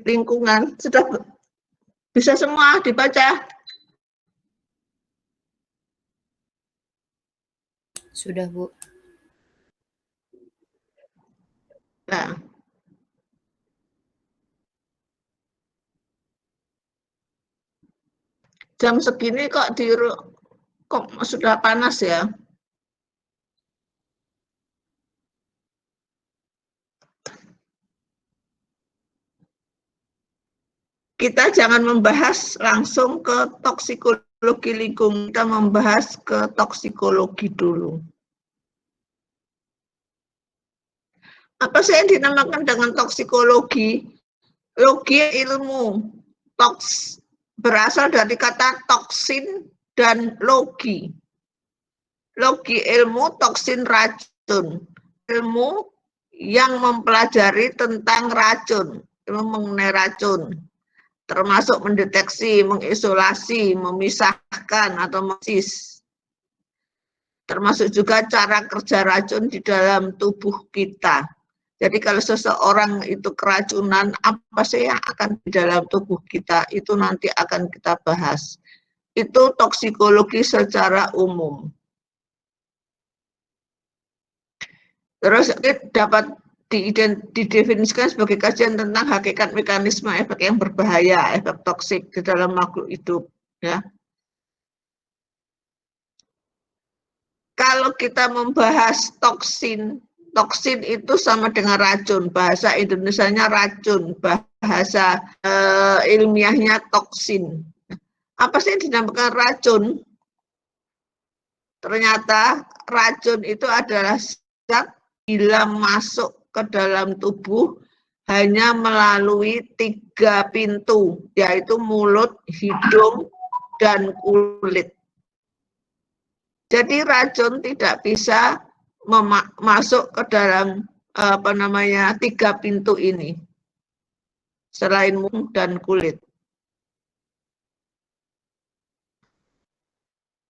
lingkungan. Sudah bisa semua dibaca? Sudah, Bu. Nah, jam segini kok sudah panas ya? Kita jangan membahas langsung ke toksikologi lingkungan, kita membahas ke toksikologi dulu. Apa sih yang dinamakan dengan toksikologi? Logi ilmu. Toks berasal dari kata toksin dan logi. Logi ilmu, toksin racun. Ilmu yang mempelajari tentang racun, ilmu mengenai racun, termasuk mendeteksi, mengisolasi, memisahkan atau mesis. Termasuk juga cara kerja racun di dalam tubuh kita. Jadi kalau seseorang itu keracunan, apa sih yang akan di dalam tubuh kita, itu nanti akan kita bahas. Itu toksikologi secara umum. Terus dapat didefinisikan sebagai kajian tentang hakikat mekanisme efek yang berbahaya, efek toksik di dalam makhluk hidup. Ya. Kalau kita membahas toksin, toksin itu sama dengan racun. Bahasa Indonesianya racun, bahasa ilmiahnya toksin. Apa sih yang dinamakan racun? Ternyata racun itu adalah zat bila masuk ke dalam tubuh hanya melalui 3 pintu, yaitu mulut, hidung, dan kulit. Jadi racun tidak bisa masuk ke dalam 3 pintu ini, selain mulut dan kulit.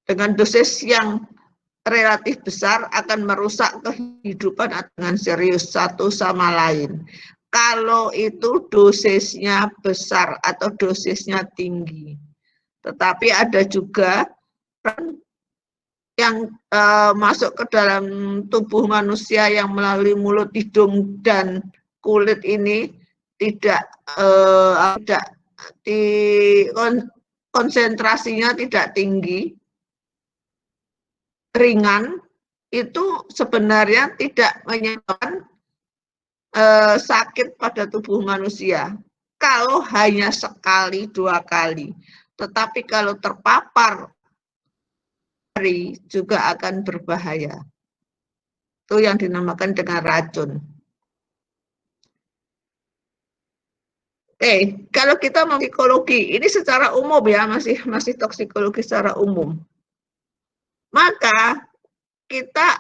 Dengan dosis yang relatif besar akan merusak kehidupan dengan serius satu sama lain. Kalau itu dosisnya besar atau dosisnya tinggi. Tetapi ada juga yang masuk ke dalam tubuh manusia yang melalui mulut, hidung, dan kulit ini tidak konsentrasinya tidak tinggi, ringan, itu sebenarnya tidak menyebabkan sakit pada tubuh manusia. Kalau hanya sekali, 2 kali. Tetapi kalau terpapar juga akan berbahaya. Itu yang dinamakan dengan racun. Kalau kita mau psikologi, ini secara umum ya, masih toksikologi secara umum. Maka kita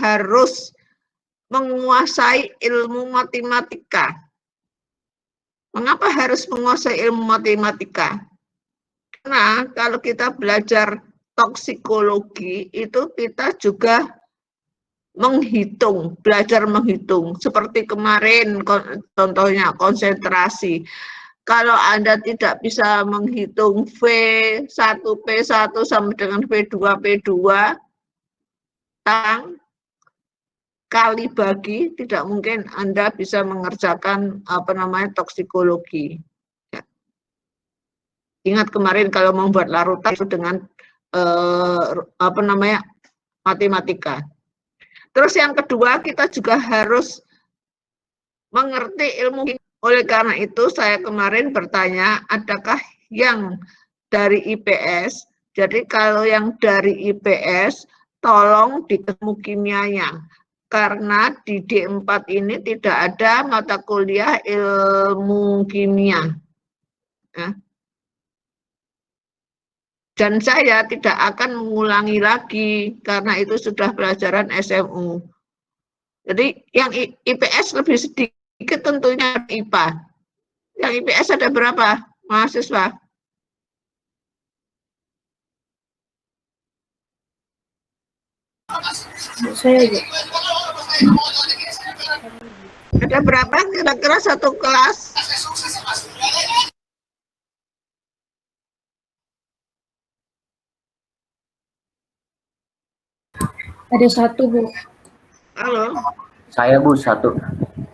harus menguasai ilmu matematika. Mengapa harus menguasai ilmu matematika? Karena kalau kita belajar toksikologi, itu kita juga belajar menghitung. Seperti kemarin, contohnya konsentrasi. Kalau Anda tidak bisa menghitung V1P1 sama dengan V2P2, kali bagi, tidak mungkin Anda bisa mengerjakan toksikologi. Ya. Ingat kemarin kalau membuat larutan itu dengan matematika. Terus yang kedua, kita juga harus mengerti ilmu. Oleh karena itu saya kemarin bertanya, adakah yang dari IPS? Jadi kalau yang dari IPS, tolong ditemu kimianya. Karena di D4 ini tidak ada mata kuliah ilmu kimia. Ya. Dan saya tidak akan mengulangi lagi, karena itu sudah pelajaran SMU. Jadi yang IPS lebih sedikit tentunya IPA. Yang IPS ada berapa mahasiswa? Saya aja. Ada berapa kira-kira satu kelas? Ada satu, Bu. Halo. Saya, Bu, satu.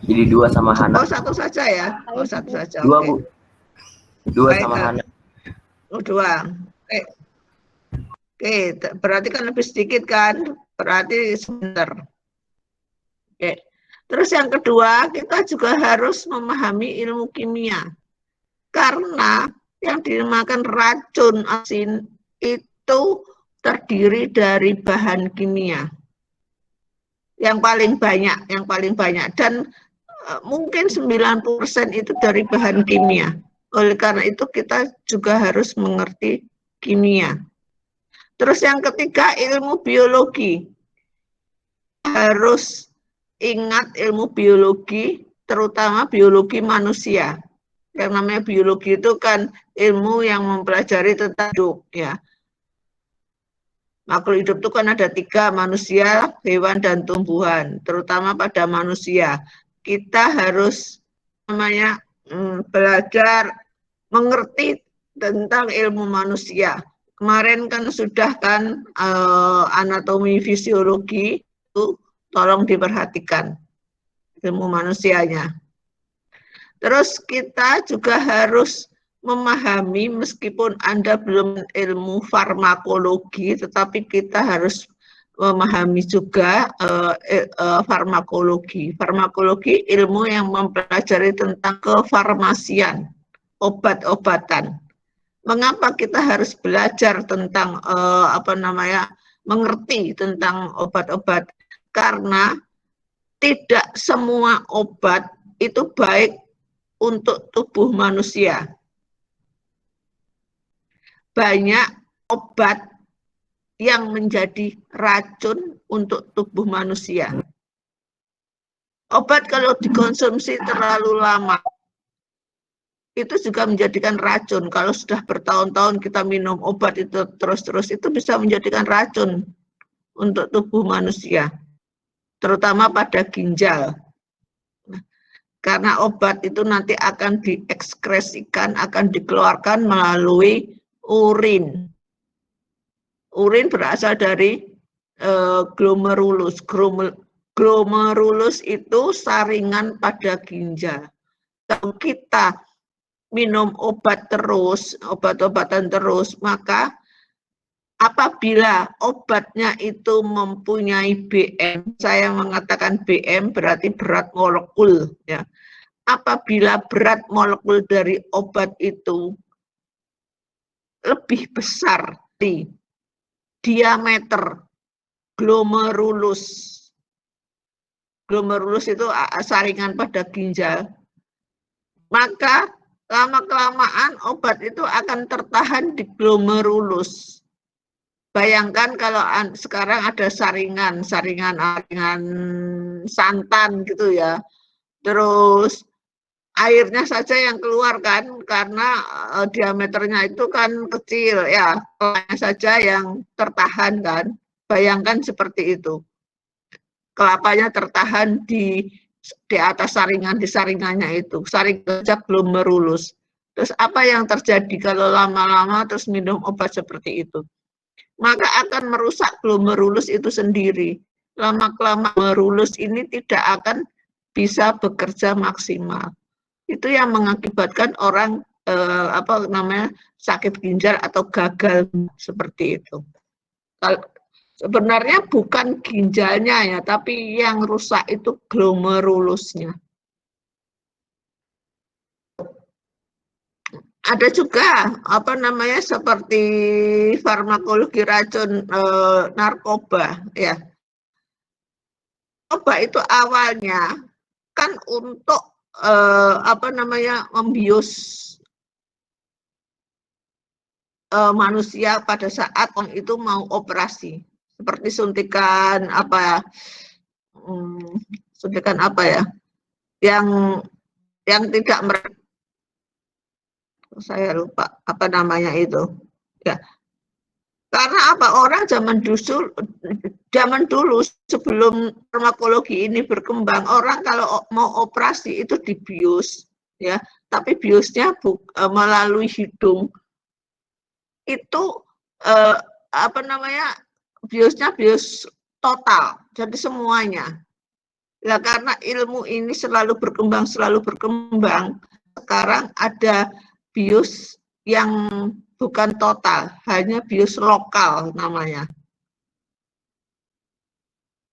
Jadi 2 sama Hana. Oh, satu saja ya? Oh, satu saja. 2, Oke. Bu. 2 Baik, sama Hana. Oh, 2. Oke, berarti kan lebih sedikit kan? Berarti sebentar. Oke. Terus yang kedua, kita juga harus memahami ilmu kimia. Karena yang dinamakan racun asin itu terdiri dari bahan kimia. Yang paling banyak. Dan mungkin 90% itu dari bahan kimia. Oleh karena itu kita juga harus mengerti kimia. Terus yang ketiga, ilmu biologi. Harus ingat ilmu biologi, terutama biologi manusia. Yang namanya biologi itu kan ilmu yang mempelajari tentang hidup, ya. Makhluk hidup itu kan ada 3, manusia, hewan, dan tumbuhan. Terutama pada manusia. Kita harus belajar mengerti tentang ilmu manusia. Kemarin kan sudah kan anatomi fisiologi itu tolong diperhatikan ilmu manusianya. Terus kita juga harus memahami meskipun Anda belum ilmu farmakologi, tetapi kita harus memahami juga farmakologi. Farmakologi ilmu yang mempelajari tentang kefarmasian, obat-obatan. Mengapa kita harus belajar tentang mengerti tentang obat-obat? Karena tidak semua obat itu baik untuk tubuh manusia. Banyak obat yang menjadi racun untuk tubuh manusia. Obat kalau dikonsumsi terlalu lama, itu juga menjadikan racun. Kalau sudah bertahun-tahun kita minum obat itu terus-terus, itu bisa menjadikan racun untuk tubuh manusia, terutama pada ginjal. Karena obat itu nanti akan diekskresikan, akan dikeluarkan melalui urin. Urin berasal dari glomerulus. Glomerulus itu saringan pada ginjal. Kalau kita minum obat terus, obat-obatan terus, maka apabila obatnya itu mempunyai BM, saya mengatakan BM berarti berat molekul, ya. Apabila berat molekul dari obat itu lebih besar di diameter glomerulus. Glomerulus itu saringan pada ginjal. Maka lama-kelamaan obat itu akan tertahan di glomerulus. Bayangkan kalau sekarang ada saringan santan gitu ya. Terus airnya saja yang keluar kan, karena diameternya itu kan kecil ya, kelapanya saja yang tertahan kan. Bayangkan seperti itu. Kelapanya tertahan di atas saringan, di saringannya itu. Saringan saja belum merulus. Terus apa yang terjadi kalau lama-lama terus minum obat seperti itu? Maka akan merusak glomerulus itu sendiri. Lama-kelamaan glomerulus ini tidak akan bisa bekerja maksimal. Itu yang mengakibatkan orang sakit ginjal atau gagal seperti itu. Sebenarnya bukan ginjalnya ya, tapi yang rusak itu glomerulusnya. Ada juga seperti farmakologi racun narkoba ya. Narkoba itu awalnya kan untuk membius manusia pada saat orang itu mau operasi, seperti suntikan suntikan yang tidak saya lupa apa namanya itu ya. Karena apa? Orang zaman dulu sebelum farmakologi ini berkembang, orang kalau mau operasi itu dibius, ya. Tapi biusnya melalui hidung. Itu apa namanya? Biusnya bius total. Jadi semuanya. Nah, karena ilmu ini selalu berkembang, sekarang ada bius yang bukan total, hanya bius lokal namanya.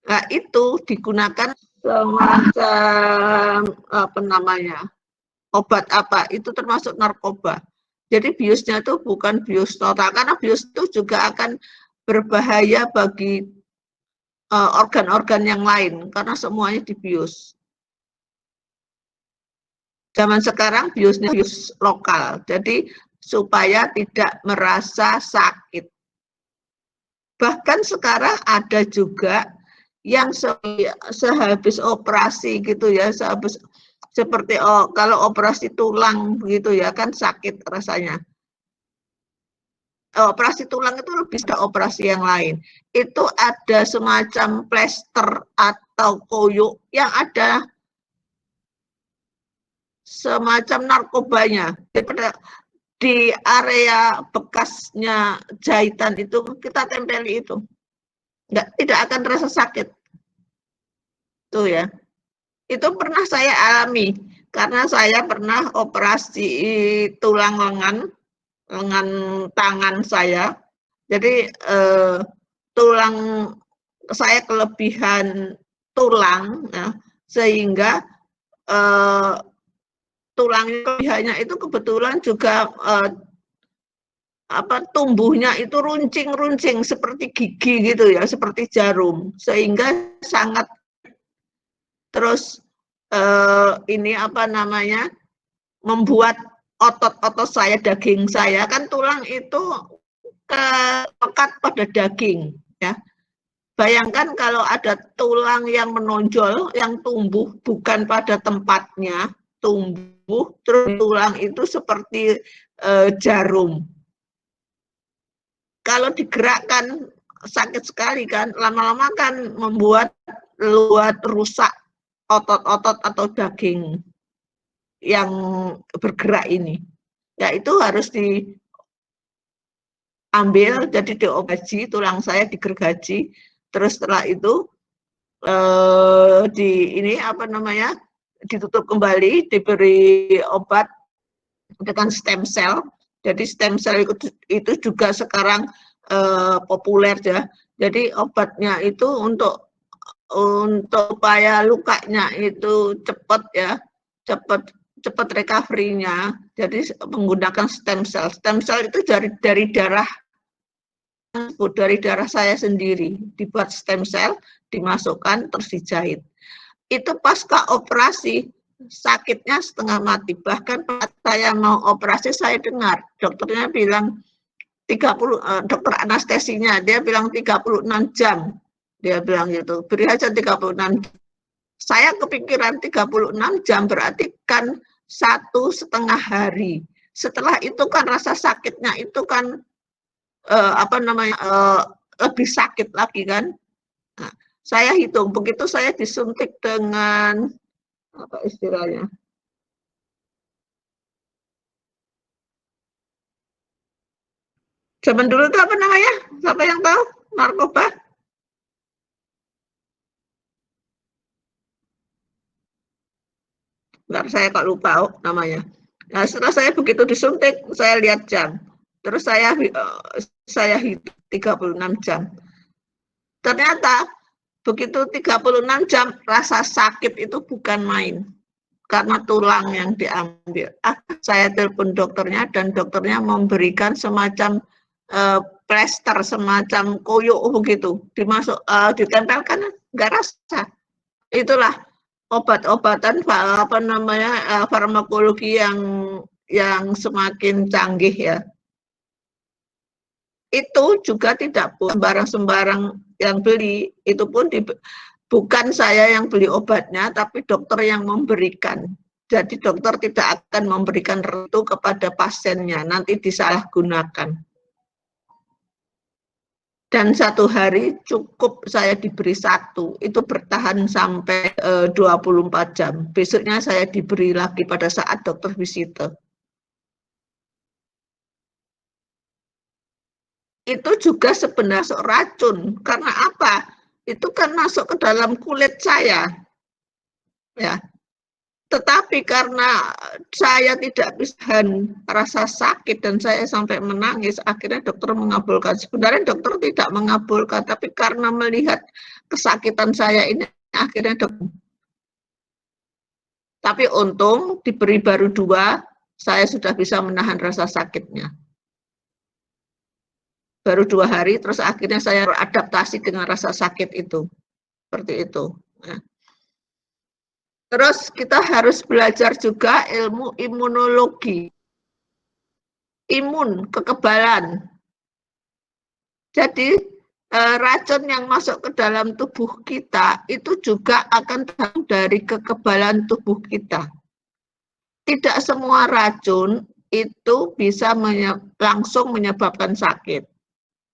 Nah, itu digunakan semacam apa namanya, obat apa, itu termasuk narkoba. Jadi biusnya itu bukan bius total, karena bius itu juga akan berbahaya bagi organ-organ yang lain, karena semuanya dibius. Zaman sekarang biusnya bius lokal, jadi supaya tidak merasa sakit. Bahkan sekarang ada juga yang sehabis operasi gitu ya, seperti kalau operasi tulang begitu ya kan sakit rasanya. Operasi tulang itu lebih dari operasi yang lain. Itu ada semacam plester atau koyo yang ada semacam narkobanya. Di area bekasnya jahitan itu kita tempeli itu. Tidak akan terasa sakit. Tuh ya. Itu pernah saya alami karena saya pernah operasi tulang lengan tangan saya. Jadi tulang saya kelebihan tulang ya, sehingga tulang kelebihannya itu kebetulan juga tumbuhnya itu runcing-runcing seperti gigi gitu ya, seperti jarum, sehingga sangat terus ini apa namanya, membuat otot-otot saya, daging saya, kan tulang itu lekat pada daging ya. Bayangkan kalau ada tulang yang menonjol, yang tumbuh bukan pada tempatnya, tumbuh terus tulang itu seperti jarum. Kalau digerakkan sakit sekali kan, lama-lama kan membuat rusak otot-otot atau daging yang bergerak ini. Ya itu harus diambil, jadi diobati, tulang saya digergaji, terus setelah itu ini apa namanya, ditutup kembali, diberi obat dengan stem cell. Jadi stem cell itu juga sekarang populer ya. Jadi obatnya itu untuk supaya lukanya itu cepat ya, cepat recovery-nya. Jadi menggunakan stem cell. Stem cell itu dari darah saya sendiri, dibuat stem cell, dimasukkan terus dijahit. Itu pasca operasi sakitnya setengah mati. Bahkan saya mau operasi, saya dengar dokternya bilang 30, dokter anestesinya dia bilang 36 jam. Dia bilang gitu, beri aja 36. Saya kepikiran 36 jam berarti kan 1,5 hari. Setelah itu kan rasa sakitnya itu kan apa namanya, lebih sakit lagi kan. Nah, saya hitung, begitu saya disuntik dengan apa istilahnya, zaman dulu itu apa namanya, siapa yang tahu, narkoba, nggak, saya kok lupa namanya. Nah setelah saya begitu disuntik, saya lihat jam, terus saya hitung 36 jam. Ternyata begitu 36 jam rasa sakit itu bukan main. Karena tulang yang diambil. Saya telepon dokternya dan dokternya memberikan semacam plester, semacam koyo begitu, ditempelkan, nggak rasa. Itulah obat-obatan apa namanya, farmakologi yang semakin canggih ya. Itu juga tidak sembarang-sembarang yang beli, itu pun bukan saya yang beli obatnya, tapi dokter yang memberikan. Jadi dokter tidak akan memberikan itu kepada pasiennya, nanti disalahgunakan. Dan 1 hari cukup saya diberi 1, itu bertahan sampai 24 jam. Besoknya saya diberi lagi pada saat dokter visite. Itu juga sebenarnya racun. Karena apa? Itu kan masuk ke dalam kulit saya. Ya. Tetapi karena saya tidak bisa rasa sakit dan saya sampai menangis, akhirnya dokter mengabulkan. Sebenarnya dokter tidak mengabulkan, tapi karena melihat kesakitan saya ini, akhirnya dokter. Tapi untung diberi baru 2, saya sudah bisa menahan rasa sakitnya. Baru 2 hari, terus akhirnya saya beradaptasi dengan rasa sakit itu. Seperti itu. Ya. Terus kita harus belajar juga ilmu imunologi. Imun, kekebalan. Jadi racun yang masuk ke dalam tubuh kita itu juga akan datang dari kekebalan tubuh kita. Tidak semua racun itu bisa langsung menyebabkan sakit.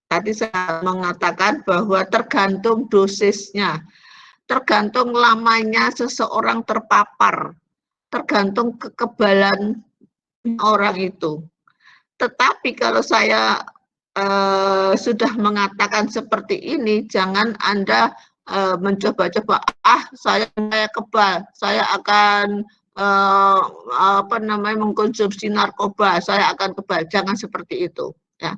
Tadi saya mengatakan bahwa tergantung dosisnya. Tergantung lamanya seseorang terpapar, tergantung kekebalan orang itu. Tetapi kalau saya sudah mengatakan seperti ini, jangan Anda mencoba-coba, saya kebal, saya akan mengkonsumsi narkoba, saya akan kebal. Jangan seperti itu. Ya.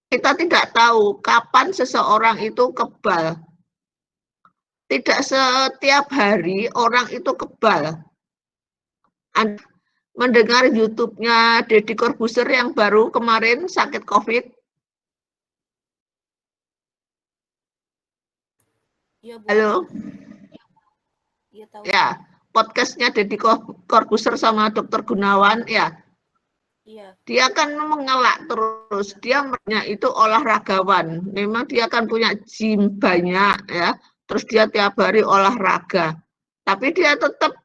Kita tidak tahu kapan seseorang itu kebal. Tidak setiap hari orang itu kebal. Anda mendengar YouTube-nya Deddy Corbuzier yang baru kemarin sakit COVID? Iya, Bu. Halo? Iya, tahu. Ya, podcastnya Deddy Corbuzier sama Dr. Gunawan, ya. Iya. Dia kan mengelak terus, dia itu olahragawan. Memang dia kan punya gym banyak, ya. Terus dia tiap hari olahraga. Tapi dia tetap,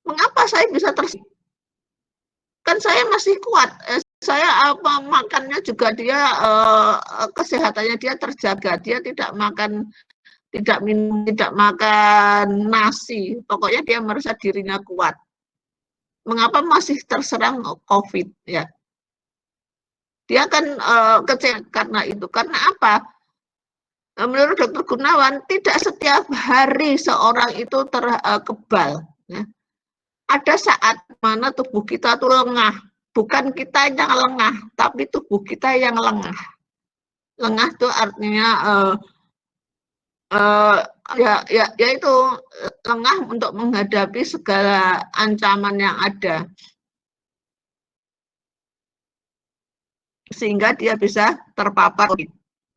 mengapa saya bisa kan saya masih kuat. Saya makannya juga dia kesehatannya dia terjaga. Dia tidak makan, tidak minum, tidak makan nasi. Pokoknya dia merasa dirinya kuat. Mengapa masih terserang COVID? Ya, dia kan kecewa karena itu. Karena apa? Menurut Dr. Gunawan, tidak setiap hari seorang itu kebal. Ya. Ada saat mana tubuh kita tuh lengah. Bukan kita yang lengah, tapi tubuh kita yang lengah. Lengah itu artinya itu lengah untuk menghadapi segala ancaman yang ada. Sehingga dia bisa terpapar.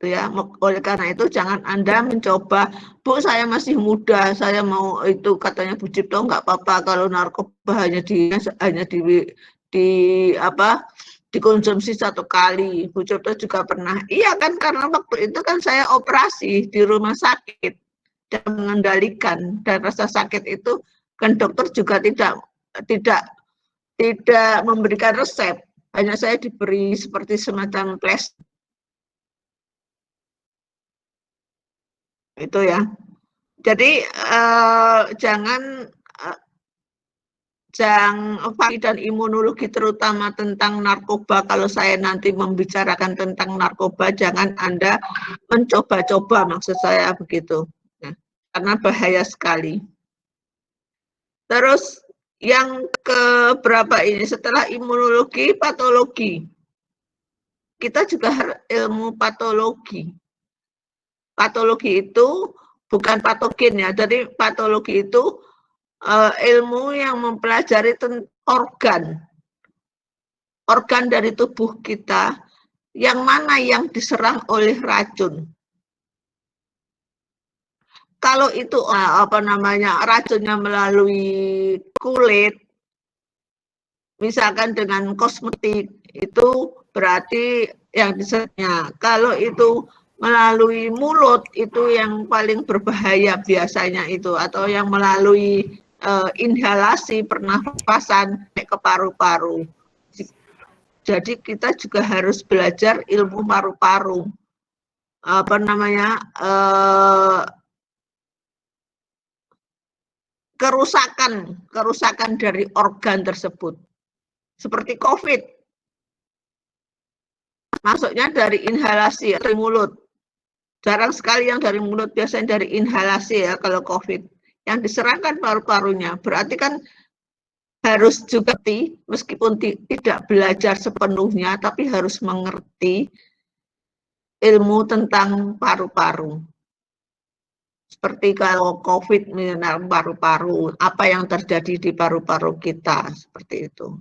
Ya, oleh karena itu jangan Anda mencoba, Bu, saya masih muda, saya mau itu, katanya Bu Cipto, nggak apa-apa kalau narkoba hanya dikonsumsi 1 kali. Bu Cipto juga pernah. Iya kan, karena waktu itu kan saya operasi di rumah sakit dan mengendalikan, dan rasa sakit itu kan dokter juga tidak memberikan resep, hanya saya diberi seperti semacam flash. Itu ya. Jadi jangan dan imunologi terutama tentang narkoba. Kalau saya nanti membicarakan tentang narkoba, jangan Anda mencoba-coba, maksud saya begitu. Nah, karena bahaya sekali. Terus yang keberapa ini, setelah imunologi, patologi. Kita juga ilmu patologi. Patologi itu bukan patogen ya, jadi patologi itu ilmu yang mempelajari organ dari tubuh kita, yang mana yang diserang oleh racun. Kalau itu racunnya melalui kulit, misalkan dengan kosmetik, itu berarti yang diserangnya. Kalau itu melalui mulut, itu yang paling berbahaya biasanya itu, atau yang melalui inhalasi pernafasan ke paru-paru. Jadi kita juga harus belajar ilmu paru-paru. Apa namanya? Kerusakan dari organ tersebut. Seperti COVID. Masuknya dari inhalasi dari mulut. Jarang sekali yang dari mulut, biasanya dari inhalasi ya kalau COVID. Yang diserangkan paru-parunya. Berarti kan harus juga meskipun tidak belajar sepenuhnya, tapi harus mengerti ilmu tentang paru-paru. Seperti kalau COVID mengenal paru-paru, apa yang terjadi di paru-paru kita, seperti itu.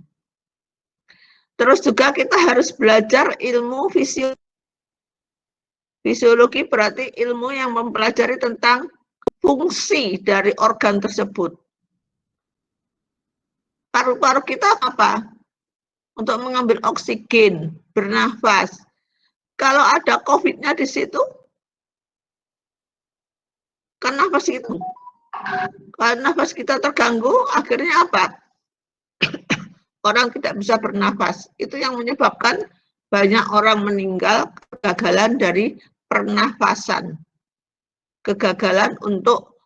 Terus juga kita harus belajar ilmu fisiologi. Fisiologi berarti ilmu yang mempelajari tentang fungsi dari organ tersebut. Paru-paru kita apa? Untuk mengambil oksigen, bernafas. Kalau ada COVID-nya di situ, kan nafas itu. Kalau nafas kita terganggu, akhirnya apa? Orang tidak bisa bernafas. Itu yang menyebabkan banyak orang meninggal kegagalan dari pernafasan. Kegagalan untuk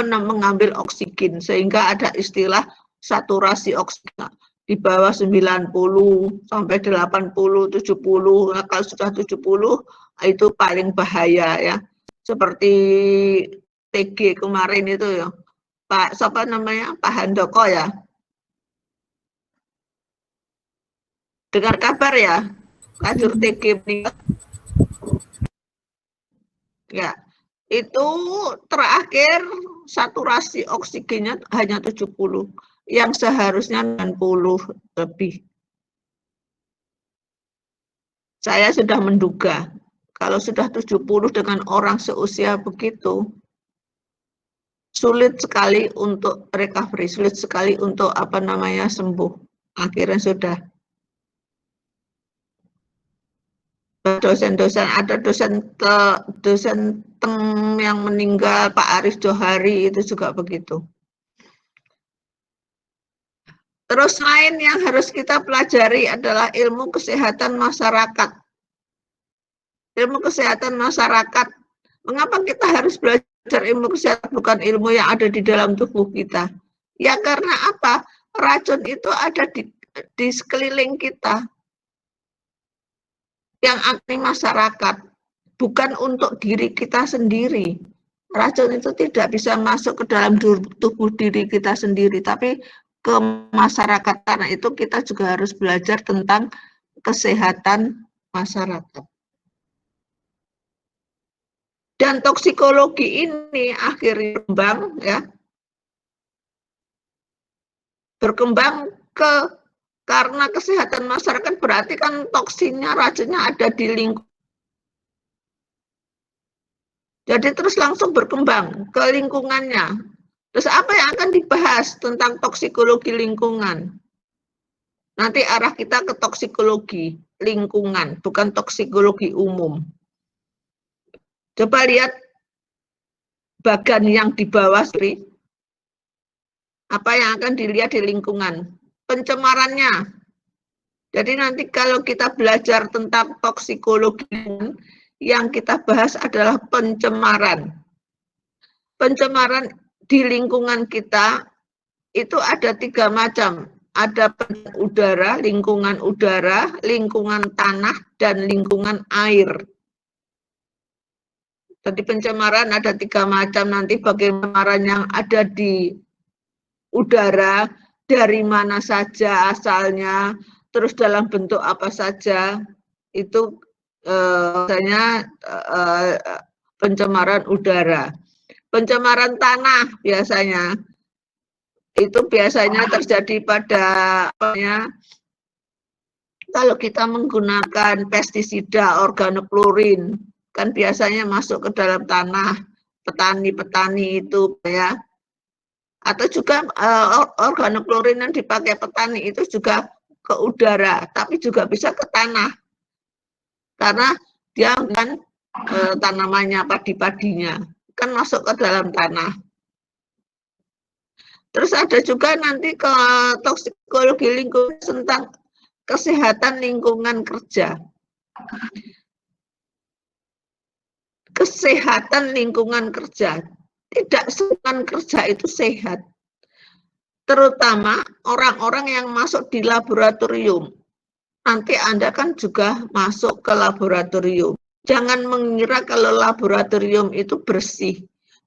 mengambil oksigen, sehingga ada istilah saturasi oksigen di bawah 90 sampai 80 70. Nah, kalau sudah 70 itu paling bahaya ya, seperti TG kemarin itu ya, Pak siapa namanya, Pak Handoko ya, dengar kabar ya, kajur TG meninggal ya. Itu terakhir saturasi oksigennya hanya 70, yang seharusnya 90 lebih. Saya sudah menduga, kalau sudah 70 dengan orang seusia begitu, sulit sekali untuk recovery, sulit sekali untuk sembuh. Akhirnya sudah. Dosen-dosen, ada dosen yang meninggal, Pak Arif Johari itu juga begitu. Terus lain yang harus kita pelajari adalah ilmu kesehatan masyarakat. Ilmu kesehatan masyarakat. Mengapa kita harus belajar ilmu kesehatan, bukan ilmu yang ada di dalam tubuh kita? Ya karena apa? Racun itu ada di sekeliling kita. Yang aktif masyarakat, bukan untuk diri kita sendiri. Racun itu tidak bisa masuk ke dalam tubuh diri kita sendiri, tapi ke masyarakat. Karena itu kita juga harus belajar tentang kesehatan masyarakat. Dan toksikologi ini akhirnya berkembang karena kesehatan masyarakat, berarti kan toksinnya, racunnya ada di lingkungan. Jadi terus langsung berkembang ke lingkungannya. Terus apa yang akan dibahas tentang toksikologi lingkungan? Nanti arah kita ke toksikologi lingkungan, bukan toksikologi umum. Coba lihat bagian yang di bawah, apa yang akan dilihat di lingkungan? Pencemarannya. Jadi nanti kalau kita belajar tentang toksikologi, yang kita bahas adalah pencemaran. Pencemaran di lingkungan kita itu ada 3 macam. Ada udara, lingkungan tanah, dan lingkungan air. Jadi pencemaran ada 3 macam. Nanti bagaimana yang ada di udara, dari mana saja asalnya, terus dalam bentuk apa saja, itu biasanya pencemaran udara. Pencemaran tanah biasanya, itu biasanya terjadi pada kalau kita menggunakan pestisida organoklorin, kan biasanya masuk ke dalam tanah, petani-petani itu ya. Atau juga organoklorin yang dipakai petani itu juga ke udara, tapi juga bisa ke tanah. Karena dia kan tanamannya, padi-padinya, kan masuk ke dalam tanah. Terus ada juga nanti ke toksikologi lingkungan tentang kesehatan lingkungan kerja. Kesehatan lingkungan kerja. Tidak semua kerja itu sehat. Terutama orang-orang yang masuk di laboratorium. Nanti Anda kan juga masuk ke laboratorium. Jangan mengira kalau laboratorium itu bersih.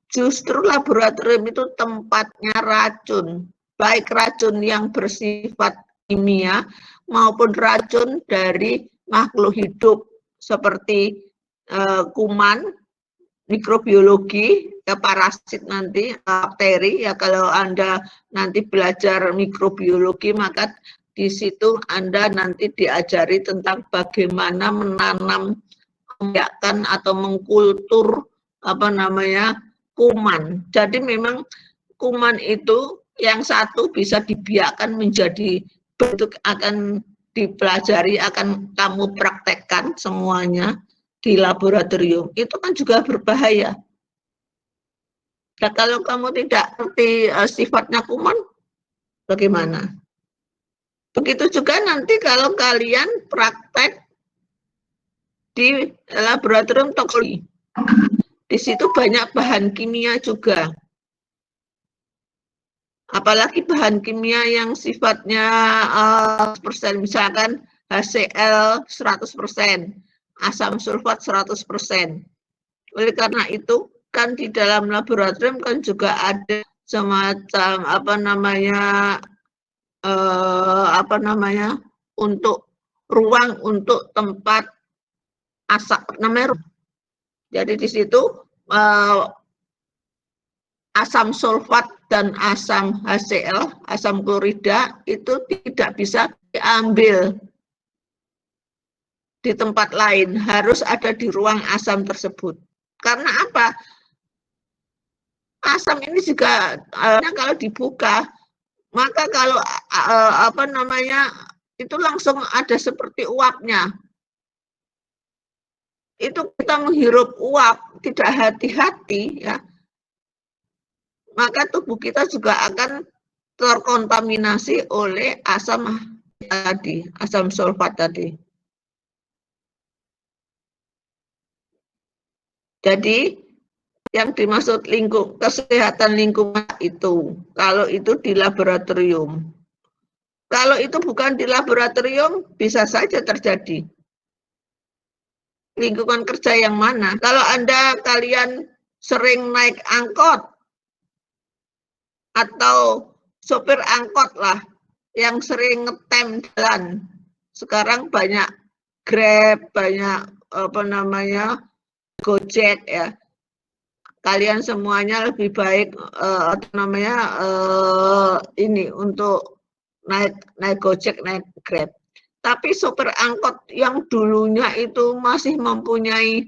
Justru laboratorium itu tempatnya racun. Baik racun yang bersifat kimia maupun racun dari makhluk hidup seperti kuman, mikrobiologi, ya parasit nanti, bakteri, ya kalau Anda nanti belajar mikrobiologi maka di situ Anda nanti diajari tentang bagaimana menanam, membiakkan atau mengkultur kuman. Jadi memang kuman itu yang satu bisa dibiakkan menjadi bentuk, akan dipelajari, akan kamu praktekkan semuanya di laboratorium. Itu kan juga berbahaya. Nah, kalau kamu tidak ngerti sifatnya kuman, bagaimana? Begitu juga nanti kalau kalian praktek di laboratorium toksikologi. Di situ banyak bahan kimia juga. Apalagi bahan kimia yang sifatnya misalkan HCl 100%, asam sulfat 100%. Oleh karena itu kan di dalam laboratorium kan juga ada semacam untuk ruang untuk tempat asap namanya. Jadi di situ asam sulfat dan asam HCl, asam klorida itu tidak bisa diambil di tempat lain, harus ada di ruang asam tersebut. Karena apa? Asam ini juga kalau dibuka, maka kalau itu langsung ada seperti uapnya. Itu kita menghirup uap tidak hati-hati, ya, maka tubuh kita juga akan terkontaminasi oleh asam tadi, asam sulfat tadi. Jadi yang dimaksud kesehatan lingkungan itu, kalau itu di laboratorium. Kalau itu bukan di laboratorium, bisa saja terjadi. Lingkungan kerja yang mana? Kalau kalian sering naik angkot, atau sopir angkot lah, yang sering ngetem jalan. Sekarang banyak Grab, banyak Gojek, ya. Kalian semuanya lebih baik ini untuk naik Gojek, naik Grab. Tapi sopir angkot yang dulunya itu masih mempunyai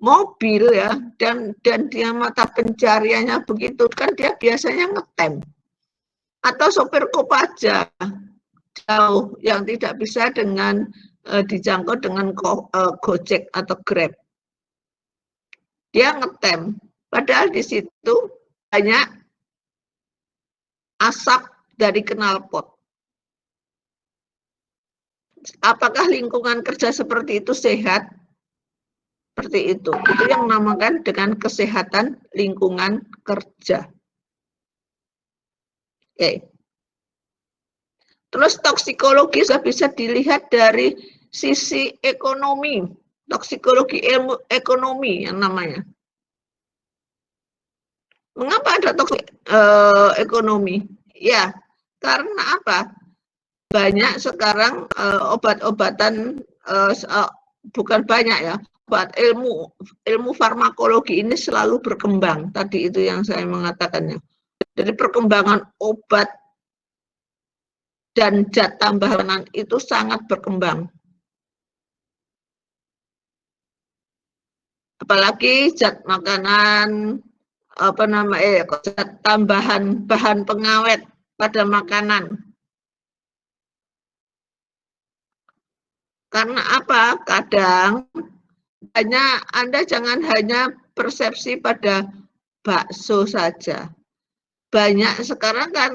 mobil, ya, dan dia mata pencariannya begitu kan, dia biasanya ngetem. Atau sopir Kopaja jauh yang tidak bisa dengan dijangkau dengan Gojek atau Grab. Dia ngetem, padahal di situ banyak asap dari knalpot. Apakah lingkungan kerja seperti itu sehat? Seperti itu. Itu yang namakan dengan kesehatan lingkungan kerja. Oke. Terus toksikologi bisa dilihat dari sisi ekonomi. Toksikologi ilmu ekonomi yang namanya. Mengapa ada ekonomi? Ya, karena apa? Banyak sekarang obat-obatan, bukan banyak, ya, obat ilmu farmakologi ini selalu berkembang. Tadi itu yang saya mengatakannya. Jadi perkembangan obat dan zat tambahan itu sangat berkembang. Apalagi zat makanan, zat tambahan bahan pengawet pada makanan. Karena apa? Kadang Anda jangan hanya persepsi pada bakso saja. Banyak sekarang kan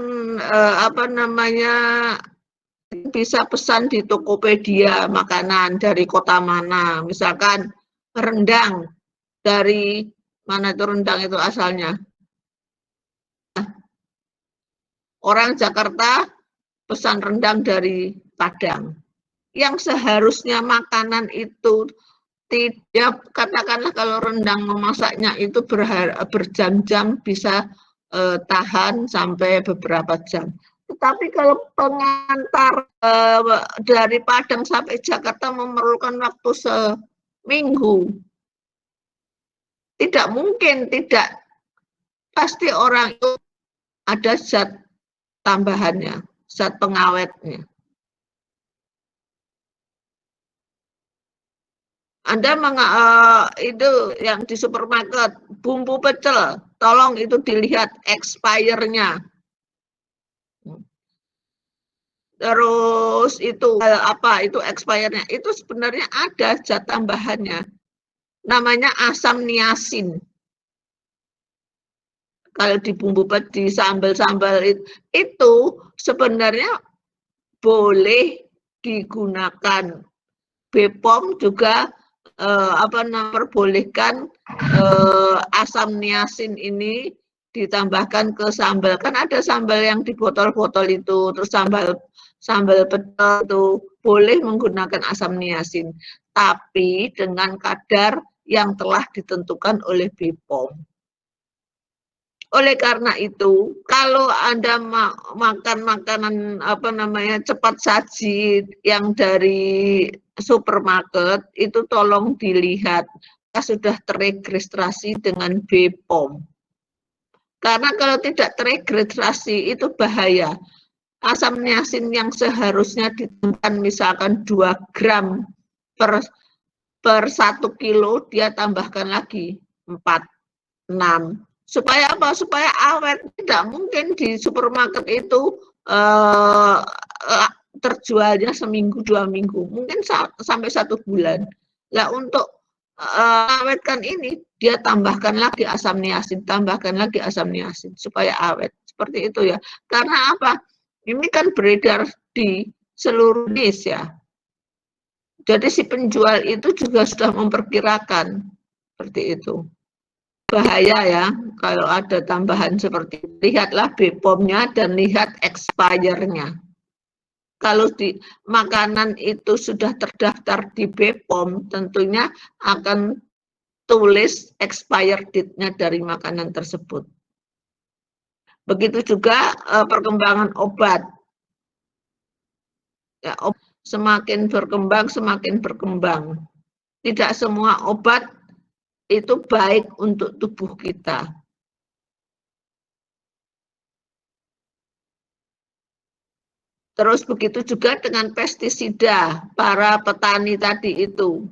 bisa pesan di Tokopedia makanan dari kota mana, misalkan rendang dari mana itu rendang itu asalnya. Orang Jakarta pesan rendang dari Padang. Yang seharusnya makanan itu tidak, katakanlah kalau rendang memasaknya itu berjam-jam bisa tahan sampai beberapa jam. Tetapi kalau pengantar dari Padang sampai Jakarta memerlukan waktu seminggu, tidak mungkin tidak, pasti orang itu ada zat tambahannya, zat pengawetnya. Anda itu yang di supermarket, bumbu pecel, tolong itu dilihat expirednya. Terus itu apa itu expirednya? Itu sebenarnya ada zat tambahannya, namanya asam niasin. Kalau di bumbu di sambal-sambal itu sebenarnya boleh digunakan. BPOM juga memperbolehkan asam niasin ini ditambahkan ke sambal. Kan ada sambal yang di botol-botol itu, terus sambal pecel itu boleh menggunakan asam niasin, tapi dengan kadar yang telah ditentukan oleh BPOM. Oleh karena itu, kalau Anda makan makanan cepat saji yang dari supermarket, itu tolong dilihat sudah teregistrasi dengan BPOM. Karena kalau tidak teregistrasi itu bahaya. Asam niasin yang seharusnya ditemukan misalkan 2 gram per 1 kilo, dia tambahkan lagi 4, 6. Supaya apa? Supaya awet. Tidak mungkin di supermarket itu terjualnya seminggu 2 minggu, mungkin sampai 1 bulan. Nah, untuk awetkan ini dia tambahkan lagi asam niasin, supaya awet. Seperti itu ya. Karena apa? Ini kan beredar di seluruh Indonesia. Jadi si penjual itu juga sudah memperkirakan seperti itu. Bahaya ya kalau ada tambahan seperti itu. Lihatlah BPOM-nya dan lihat expirednya. Kalau di makanan itu sudah terdaftar di BPOM, tentunya akan tulis expired date-nya dari makanan tersebut. Begitu juga perkembangan obat. Ya, semakin berkembang, semakin berkembang. Tidak semua obat itu baik untuk tubuh kita. Terus begitu juga dengan pestisida, para petani tadi itu.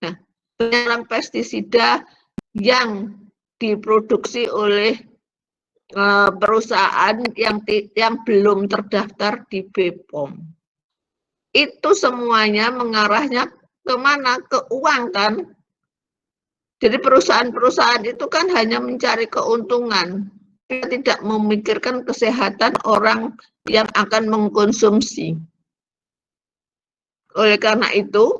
Nah, barang pestisida yang diproduksi oleh perusahaan yang belum terdaftar di BPOM. Itu semuanya mengarahnya kemana? Ke uang kan? Jadi perusahaan-perusahaan itu kan hanya mencari keuntungan, tidak memikirkan kesehatan orang yang akan mengkonsumsi. Oleh karena itu,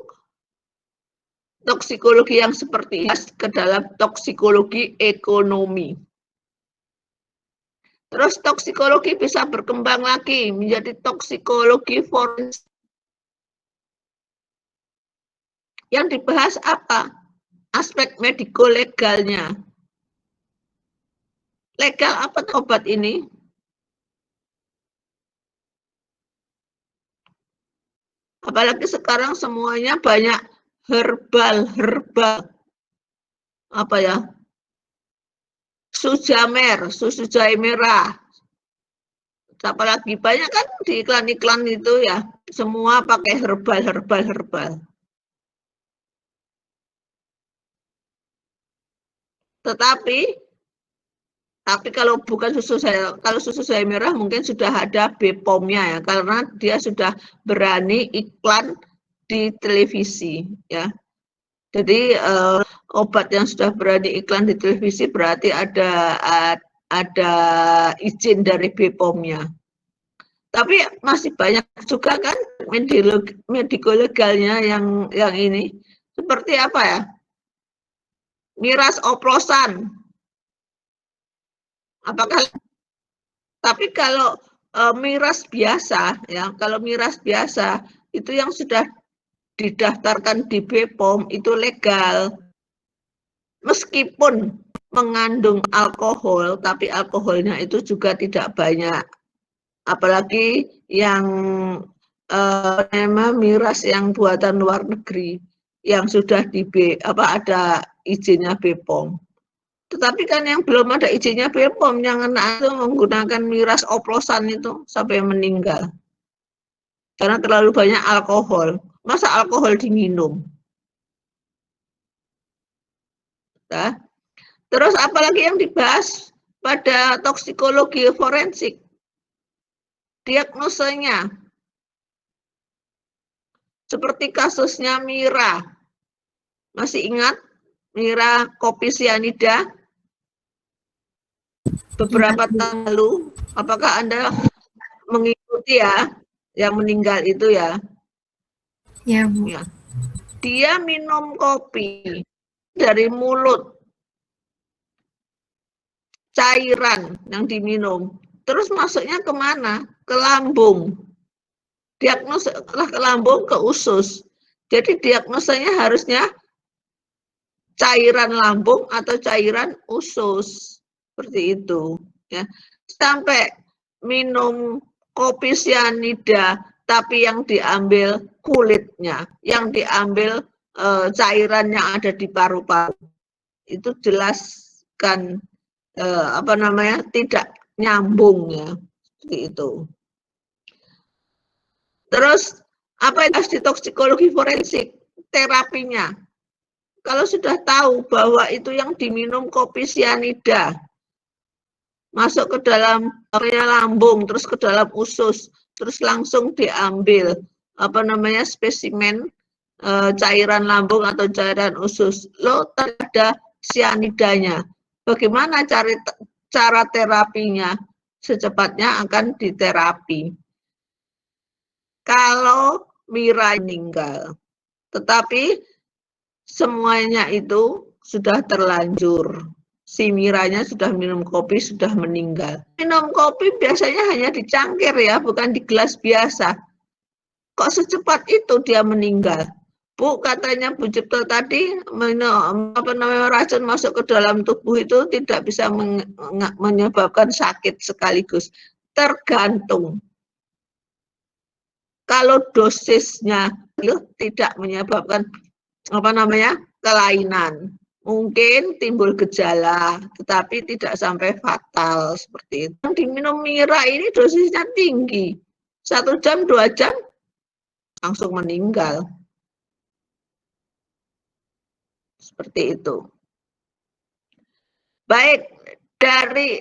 toksikologi yang seperti ini ke dalam toksikologi ekonomi. Terus toksikologi bisa berkembang lagi menjadi toksikologi forensik. Yang dibahas apa? Aspek mediko-legalnya. Legal apa obat ini? Apalagi sekarang semuanya banyak herbal. Apa ya? Susu jahe merah. Apalagi banyak kan di iklan-iklan itu ya, semua pakai herbal. Tetapi kalau bukan kalau susu jahe merah mungkin sudah ada BPOM-nya ya, karena dia sudah berani iklan di televisi ya. Jadi obat yang sudah berani iklan di televisi berarti ada izin dari BPOM-nya. Tapi masih banyak juga kan mediko-legalnya yang ini. Seperti apa ya? Miras oplosan. Apakah tapi kalau miras biasa ya, kalau miras biasa itu yang sudah didaftarkan di BPOM itu legal. Meskipun mengandung alkohol, tapi alkoholnya itu juga tidak banyak. Apalagi yang miras yang buatan luar negeri yang sudah ada izinnya BPOM. Tetapi kan yang belum ada izinnya BPOM yang anak itu menggunakan miras oplosan itu sampai meninggal. Karena terlalu banyak alkohol. Masa alkohol diminum? Nah, terus apalagi yang dibahas pada toksikologi forensik? Diagnosanya. Seperti kasusnya Mira. Masih ingat Mira kopi sianida? Beberapa tahun lalu, apakah Anda mengikuti ya yang meninggal itu ya? Ya, Bu. Ya. Dia minum kopi dari mulut, cairan yang diminum, terus masuknya kemana? Ke lambung. Diagnosa ke lambung, ke usus. Jadi diagnosanya harusnya cairan lambung atau cairan usus. Seperti itu. Ya. Sampai minum kopi sianida, tapi yang diambil kulitnya, yang diambil cairan yang ada di paru-paru. Itu jelaskan tidak nyambung ya. Seperti itu. Terus apa yang di toksikologi forensik? Terapinya. Kalau sudah tahu bahwa itu yang diminum kopi sianida, masuk ke dalam lambung, terus ke dalam usus, terus langsung diambil spesimen cairan lambung atau cairan usus. Lo ada sianidanya. Bagaimana cara terapinya? Secepatnya akan diterapi. Kalau Mira meninggal, tetapi semuanya itu sudah terlanjur. Si Miranya sudah minum kopi, sudah meninggal. Minum kopi biasanya hanya dicangkir ya, bukan di gelas biasa. Kok secepat itu dia meninggal? Bu, katanya Bu Cipto tadi, racun masuk ke dalam tubuh itu tidak bisa menyebabkan sakit sekaligus. Tergantung. Kalau dosisnya tidak menyebabkan kelainan, mungkin timbul gejala, tetapi tidak sampai fatal seperti itu. Yang diminum Mira ini dosisnya tinggi, 1 jam 2 jam langsung meninggal, seperti itu. Baik, dari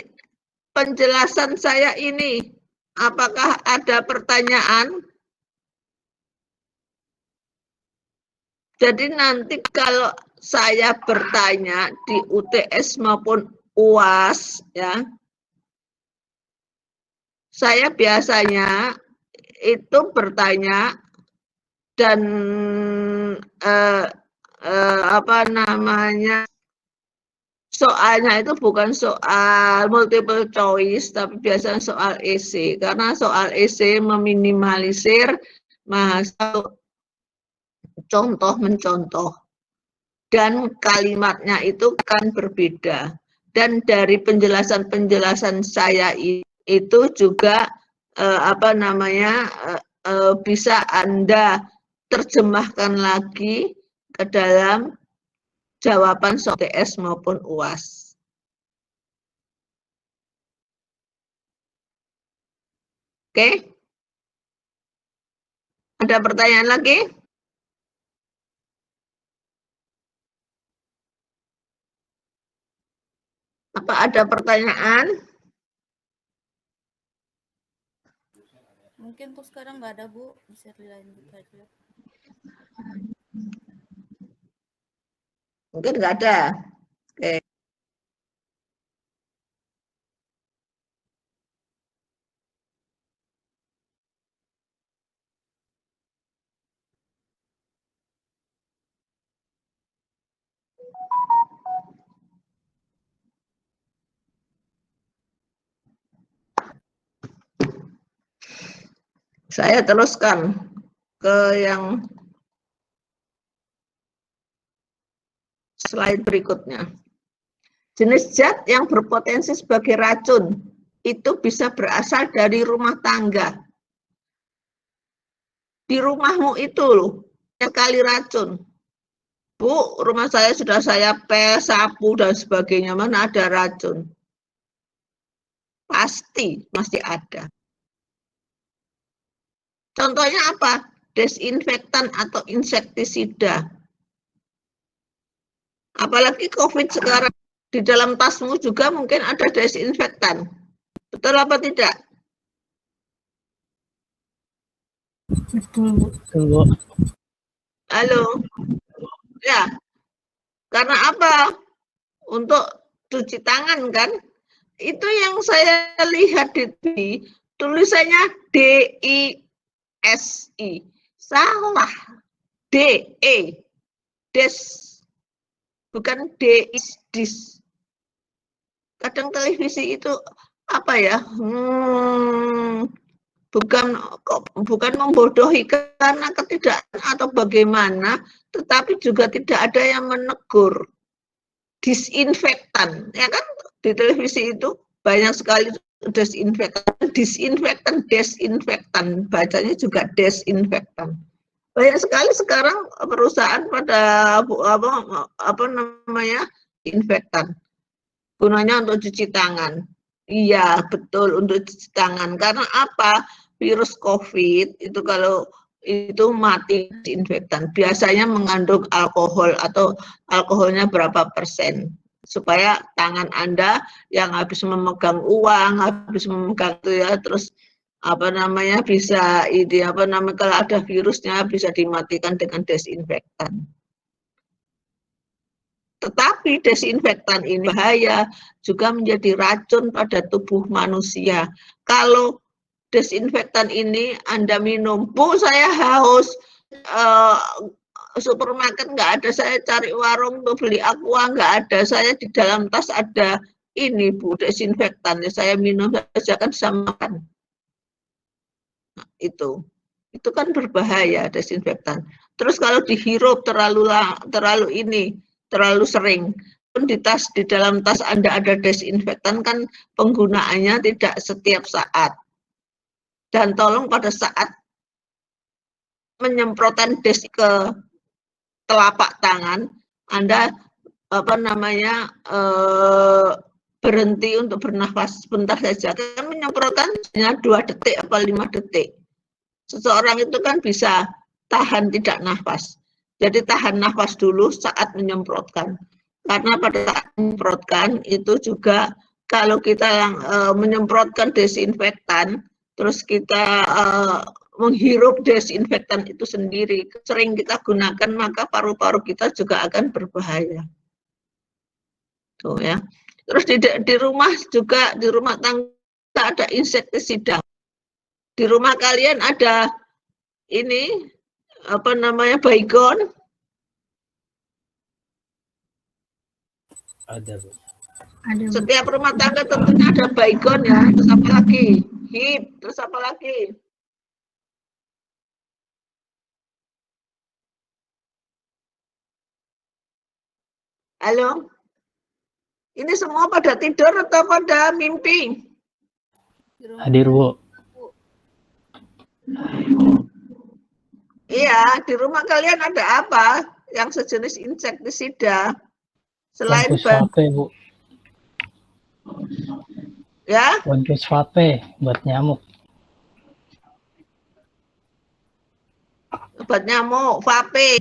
penjelasan saya ini, apakah ada pertanyaan? Jadi nanti kalau saya bertanya di UTS maupun UAS, ya, saya biasanya itu bertanya dan soalnya itu bukan soal multiple choice, tapi biasanya soal esai, karena soal esai meminimalisir mahasiswa contoh mencontoh. Dan kalimatnya itu kan berbeda. Dan dari penjelasan-penjelasan saya itu juga bisa Anda terjemahkan lagi ke dalam jawaban soal TS maupun UAS. Oke? Ada pertanyaan lagi? Apa ada pertanyaan? Mungkin untuk sekarang nggak ada, Bu. Bisa dilanjut aja. Mungkin nggak ada. Oke. Saya teruskan ke yang slide berikutnya. Jenis zat yang berpotensi sebagai racun itu bisa berasal dari rumah tangga. Di rumahmu itu loh, sekali racun. Bu, rumah saya sudah saya pel, sapu, dan sebagainya, mana ada racun? Pasti masih ada. Contohnya apa? Desinfektan atau insektisida. Apalagi COVID sekarang, di dalam tasmu juga mungkin ada desinfektan. Betul apa tidak? Betul, Bu. Betul, Bu. Halo? Ya, karena apa? Untuk cuci tangan kan? Itu yang saya lihat di tulisannya DISI. Salah. DE. Des. Bukan dis. Kadang televisi itu apa ya? Bukan membodohi karena ketidaktahuan atau bagaimana, tetapi juga tidak ada yang menegur. Disinfektan, ya kan? Di televisi itu banyak sekali disinfektan, desinfektan, bacanya juga desinfektan. Banyak sekali sekarang perusahaan pada apa namanya infektan, gunanya untuk cuci tangan. Iya betul, untuk cuci tangan. Karena apa? Virus COVID itu kalau itu mati disinfektan, biasanya mengandung alkohol atau alkoholnya berapa persen, supaya tangan Anda yang habis memegang uang, habis memegang itu ya, terus apa namanya bisa ini apa namanya kalau ada virusnya bisa dimatikan dengan desinfektan. Tetapi desinfektan ini bahaya, juga menjadi racun pada tubuh manusia. Kalau desinfektan ini Anda minum, Bu saya haus, supermarket nggak ada, saya cari warung untuk beli aqua nggak ada, saya di dalam tas ada ini Bu desinfektan, saya minum saja kan bisa makan. Nah, itu kan berbahaya desinfektan. Terus kalau dihirup terlalu sering, pun di dalam tas Anda ada desinfektan kan penggunaannya tidak setiap saat. Dan tolong pada saat menyemprotkan des ke telapak tangan, Anda apa namanya berhenti untuk bernafas sebentar saja. Kan menyemprotkan hanya 2 detik atau 5 detik. Seseorang itu kan bisa tahan tidak nafas. Jadi tahan nafas dulu saat menyemprotkan. Karena pada saat menyemprotkan itu juga kalau kita menyemprotkan desinfektan, terus kita menghirup desinfektan itu sendiri, sering kita gunakan, maka paru-paru kita juga akan berbahaya. Tuh ya. Terus di rumah juga, di rumah tangga ada insektisida. Di rumah kalian ada ini apa namanya baygon? Ada, Bu. Ada, Bu. Setiap rumah tangga tentunya ada baygon ya. Terus apa lagi? Hip. Terus apa lagi? Halo? Ini semua pada tidur atau pada mimpi? Hadir, Bu. Iya, di rumah kalian ada apa yang sejenis insektisida? Selain Fosfate, Bu. ya, Fosfate buat nyamuk. obat nyamuk, vape.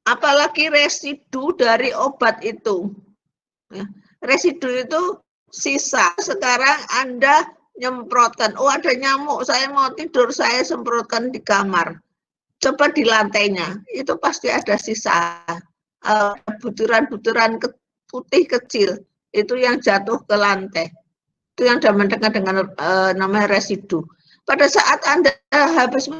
Apalagi residu dari obat itu. Ya. Residu itu sisa. Sekarang Anda nyemprotkan. Oh ada nyamuk, saya mau tidur, saya semprotkan di kamar. Coba di lantainya, itu pasti ada sisa. Butiran-butiran putih kecil. Itu yang jatuh ke lantai. Itu yang mendengar dengan namanya residu. Pada saat Anda habis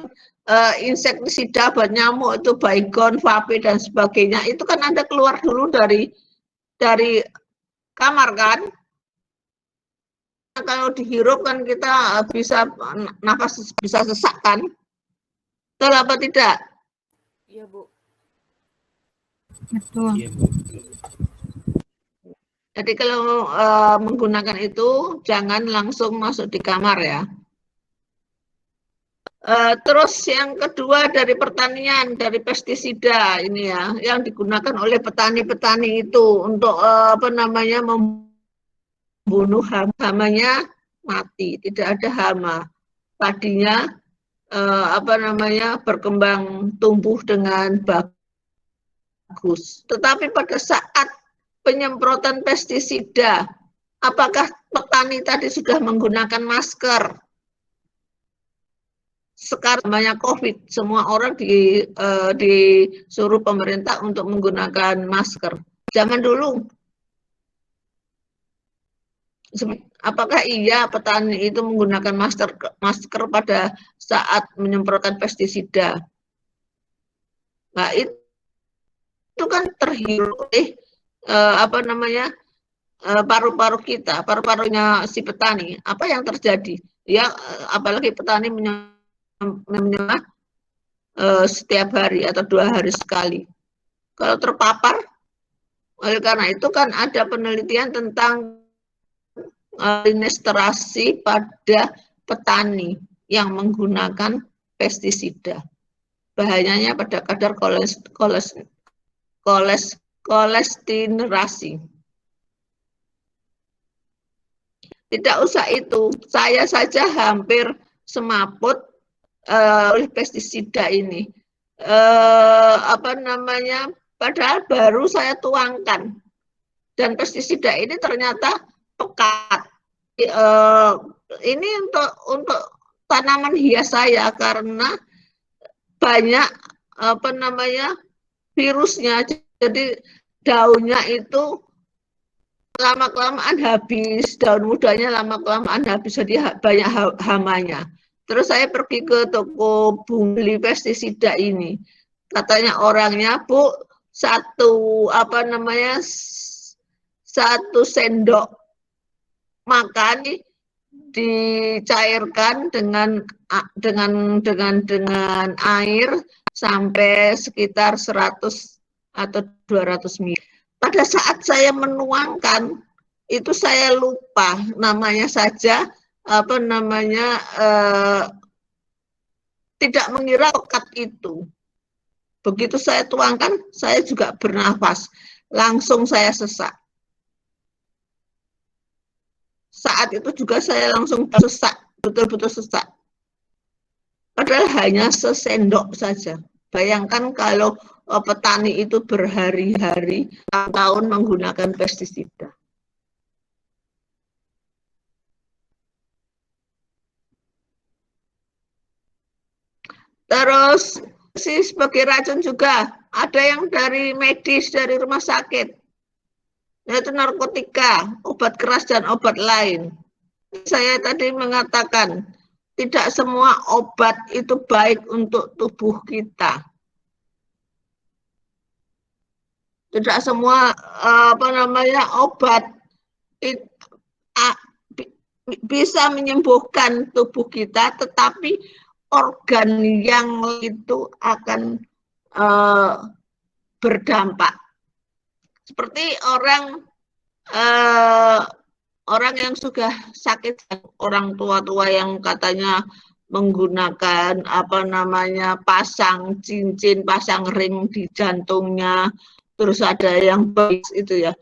insektisida buat nyamuk itu baygon, vape dan sebagainya, itu kan Anda keluar dulu dari kamar kan? kalau dihirup kan kita bisa nafas bisa sesak kan? Betul apa tidak? Iya, Bu. Betul. Jadi kalau menggunakan itu jangan langsung masuk di kamar ya. Terus yang kedua dari pertanian, dari pestisida ini ya, yang digunakan oleh petani-petani itu untuk apa namanya membunuh hamanya mati, tidak ada hama, padinya apa namanya berkembang tumbuh dengan bagus. Tetapi pada saat penyemprotan pestisida, apakah petani tadi sudah menggunakan masker? Sekarang namanya COVID, semua orang disuruh pemerintah untuk menggunakan masker. Zaman dulu, apakah iya petani itu menggunakan masker pada saat menyemprotkan pestisida? Nah, itu kan terhirup apa namanya paru-paru kita, paru-parunya si petani. Apa yang terjadi? Ya, apalagi petani menyelah setiap hari atau 2 hari sekali. Kalau terpapar, oleh karena itu kan ada penelitian tentang linesterasi pada petani yang menggunakan pestisida. Bahayanya pada kadar kolestinerasi. Tidak usah itu, saya saja hampir semaput oleh pestisida ini. Apa namanya? Padahal baru saya tuangkan. Dan pestisida ini ternyata pekat. Ini untuk tanaman hias saya karena banyak apa namanya virusnya. Jadi daunnya itu lama-kelamaan habis, daun mudanya lama-kelamaan habis, jadi banyak hamanya. Terus saya pergi ke toko beli pestisida ini. Katanya orangnya, Bu, satu apa namanya, 1 sendok makan dicairkan dengan air sampai sekitar 100 atau 200 ml. Pada saat saya menuangkan itu saya lupa namanya saja apa namanya tidak mengira pekat itu. Begitu saya tuangkan saya juga bernafas, langsung saya sesak. Saat itu juga saya langsung sesak, betul-betul sesak. Padahal hanya sesendok saja. Bayangkan kalau petani itu berhari-hari, tahun menggunakan pestisida. Terus sebagai racun juga ada yang dari medis, dari rumah sakit, yaitu narkotika, obat keras dan obat lain. Saya tadi mengatakan tidak semua obat itu baik untuk tubuh kita. Tidak semua apa namanya obat bisa menyembuhkan tubuh kita, tetapi organ yang itu akan berdampak. Seperti orang yang sudah sakit, orang tua-tua yang katanya menggunakan apa namanya pasang cincin, pasang ring di jantungnya, terus ada yang itu ya,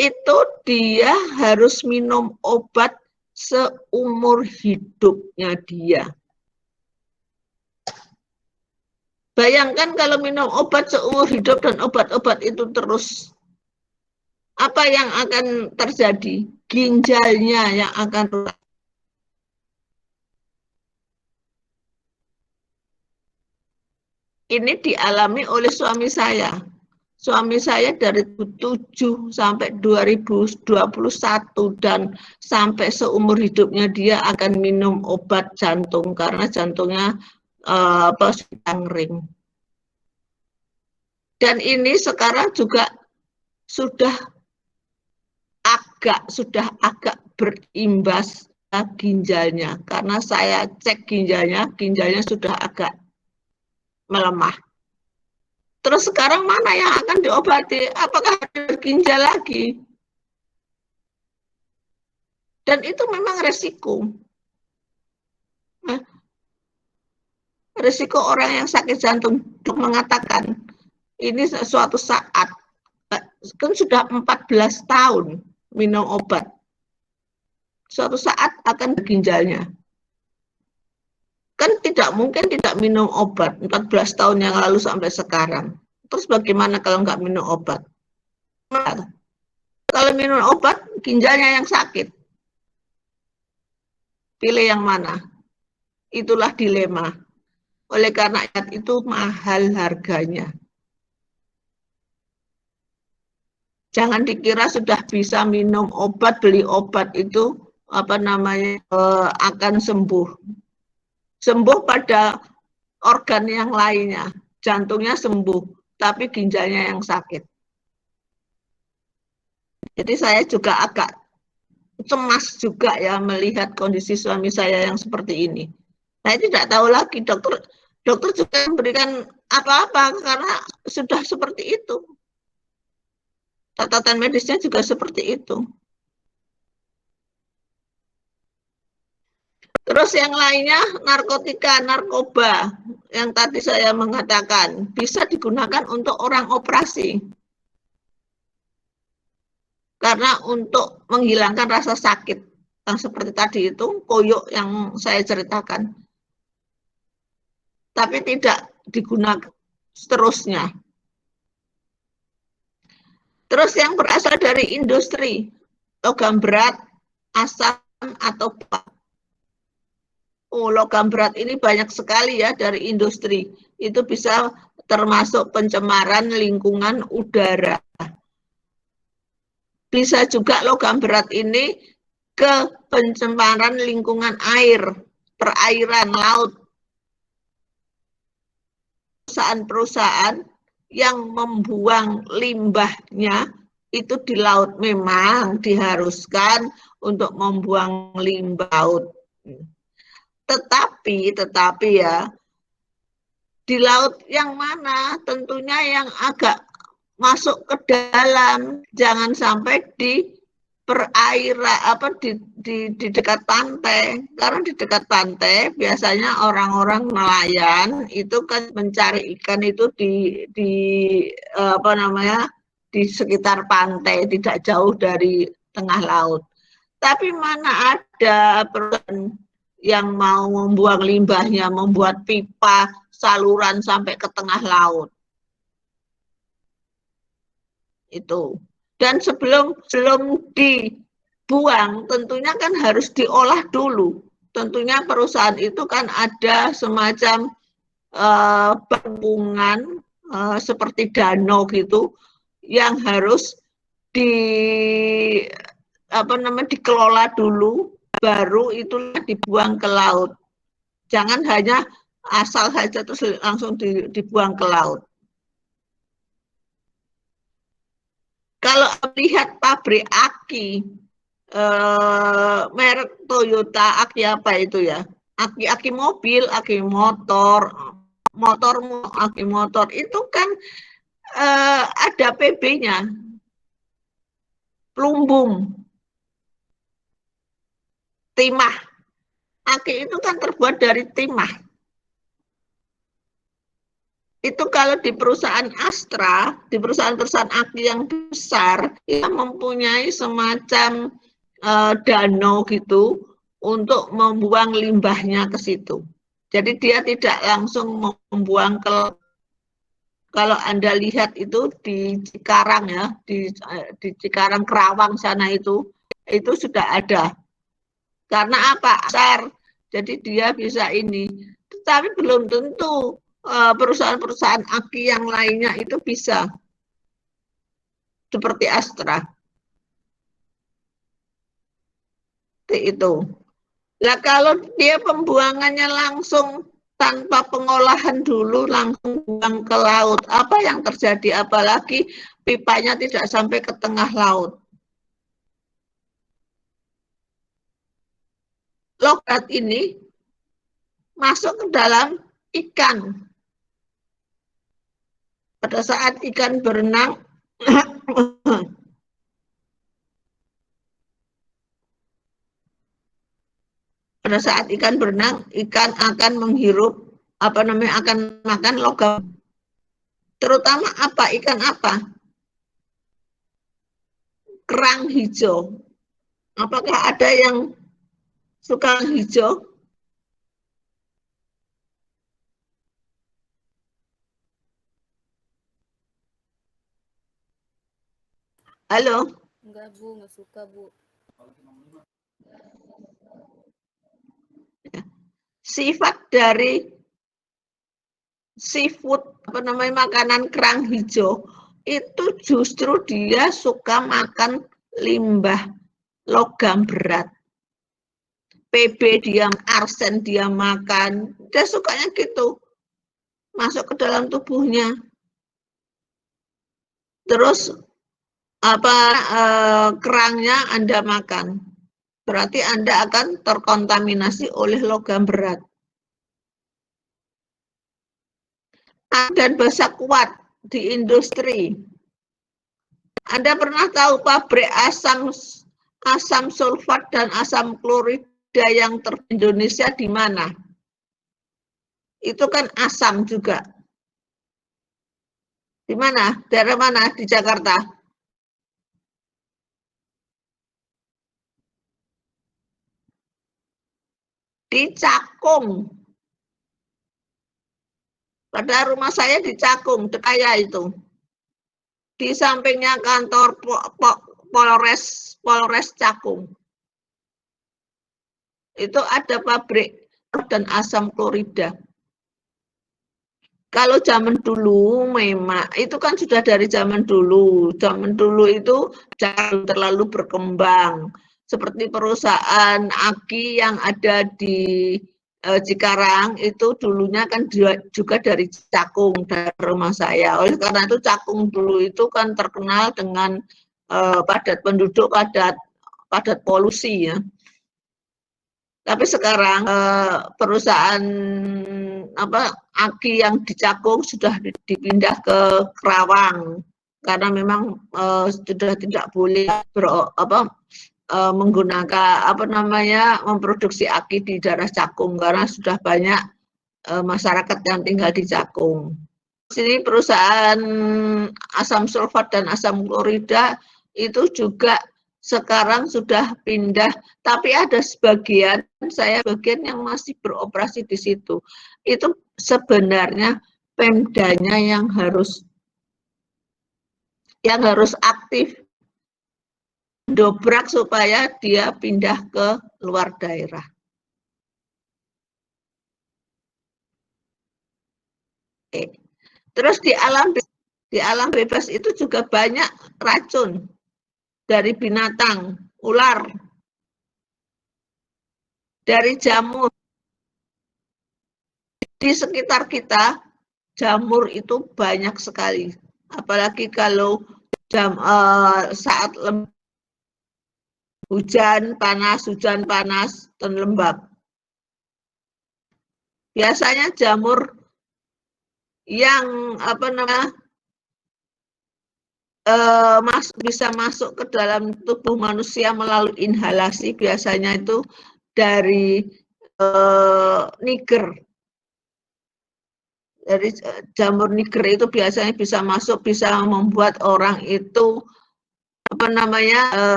itu dia harus minum obat seumur hidupnya dia. Bayangkan kalau minum obat seumur hidup dan obat-obat itu terus, apa yang akan terjadi? Ginjalnya yang akan rusak. Ini dialami oleh suami saya. Suami saya dari 2007 sampai 2021 dan sampai seumur hidupnya dia akan minum obat jantung karena jantungnya sedang ring. Dan ini sekarang juga sudah agak berimbas ke ginjalnya. Karena saya cek ginjalnya sudah agak melemah. Terus sekarang mana yang akan diobati? Apakah ada ginjal lagi? Dan itu memang resiko. Nah, resiko orang yang sakit jantung mengatakan ini suatu saat kan sudah 14 tahun minum obat. Suatu saat akan ginjalnya. Kan tidak mungkin tidak minum obat 14 tahun yang lalu sampai sekarang. Terus bagaimana kalau nggak minum obat? Nah, kalau minum obat, ginjalnya yang sakit. Pilih yang mana? Itulah dilema. Oleh karena itu mahal harganya. Jangan dikira sudah bisa minum obat, beli obat itu akan sembuh. Sembuh pada organ yang lainnya. Jantungnya sembuh, tapi ginjalnya yang sakit. Jadi saya juga agak cemas juga ya melihat kondisi suami saya yang seperti ini. Saya tidak tahu lagi dokter juga memberikan apa-apa karena sudah seperti itu. Catatan medisnya juga seperti itu. Terus yang lainnya narkotika, narkoba yang tadi saya mengatakan bisa digunakan untuk orang operasi. Karena untuk menghilangkan rasa sakit yang seperti tadi itu, koyok yang saya ceritakan. Tapi tidak digunakan seterusnya. Terus yang berasal dari industri, logam berat, asam, atau bak. Oh, logam berat ini banyak sekali ya dari industri. Itu bisa termasuk pencemaran lingkungan udara. Bisa juga logam berat ini ke pencemaran lingkungan air, perairan, laut. Perusahaan-perusahaan yang membuang limbahnya itu di laut memang diharuskan untuk membuang limbah laut. Tetapi ya di laut yang mana? Tentunya yang agak masuk ke dalam, jangan sampai di perairan di dekat pantai. Karena di dekat pantai biasanya orang-orang nelayan itu kan mencari ikan itu di sekitar pantai, tidak jauh dari tengah laut. Tapi mana ada perusahaan yang mau membuang limbahnya, membuat pipa saluran sampai ke tengah laut. Itu. Dan sebelum dibuang, tentunya kan harus diolah dulu. Tentunya perusahaan itu kan ada semacam penampungan seperti danau gitu yang harus dikelola dulu, baru itu dibuang ke laut. Jangan hanya asal saja terus langsung dibuang ke laut. Kalau lihat pabrik aki, merek Toyota, aki apa itu ya? Aki mobil, aki motor, aki motor itu kan ada PB-nya, plumbum, timah. Aki itu kan terbuat dari timah. Itu kalau di perusahaan Astra, di perusahaan-perusahaan aki yang besar, itu mempunyai semacam danau gitu untuk membuang limbahnya ke situ. Jadi dia tidak langsung membuang ke, kalau Anda lihat itu di Cikarang ya, di Cikarang Kerawang sana itu sudah ada. Karena apa? Asar. Jadi dia bisa ini. Tetapi belum tentu perusahaan-perusahaan aki yang lainnya itu bisa seperti Astra. Itu. Nah kalau dia pembuangannya langsung tanpa pengolahan dulu langsung buang ke laut, apa yang terjadi? Apalagi pipanya tidak sampai ke tengah laut. logat ini masuk ke dalam ikan. Pada saat ikan berenang, pada saat ikan berenang, ikan akan menghirup akan makan logam. Terutama apa? Ikan apa? Kerang hijau. Apakah ada yang suka hijau? Halo? Enggak Bu, nggak suka Bu. Sifat dari seafood, makanan kerang hijau, itu justru dia suka makan limbah logam berat. PB dia, arsen dia makan, dia sukanya gitu, masuk ke dalam tubuhnya. Terus kerangnya Anda makan, berarti Anda akan terkontaminasi oleh logam berat. Dan bahasa kuat di industri. Anda pernah tahu pabrik asam sulfat dan asam klorida yang Indonesia di mana? Itu kan asam juga. Di mana? Daerah mana? Di Jakarta. Di Cakung. Pada rumah saya di Cakung, Dekaya itu. Di sampingnya kantor Polres Cakung. Itu ada pabrik dan asam klorida. Kalau zaman dulu memang itu kan sudah dari zaman dulu. Zaman dulu itu jangan terlalu berkembang. Seperti perusahaan aki yang ada di Cikarang itu dulunya kan juga dari Cakung, dari rumah saya. Oleh karena itu Cakung dulu itu kan terkenal dengan padat penduduk, padat polusi ya. Tapi sekarang perusahaan aki yang di Cakung sudah dipindah ke Kerawang karena memang sudah tidak boleh menggunakan memproduksi aki di daerah Cakung karena sudah banyak masyarakat yang tinggal di Cakung. Sini perusahaan asam sulfat dan asam klorida itu juga sekarang sudah pindah, tapi ada sebagian yang masih beroperasi di situ. Itu sebenarnya Pemdanya yang harus aktif dobrak supaya dia pindah ke luar daerah. Oke. Terus di alam bebas itu juga banyak racun dari binatang, ular, dari jamur. Di sekitar kita jamur itu banyak sekali. Apalagi kalau saat hujan panas dan lembab. Biasanya jamur yang bisa masuk ke dalam tubuh manusia melalui inhalasi biasanya itu dari niger. Dari jamur niger itu biasanya bisa masuk, bisa membuat orang itu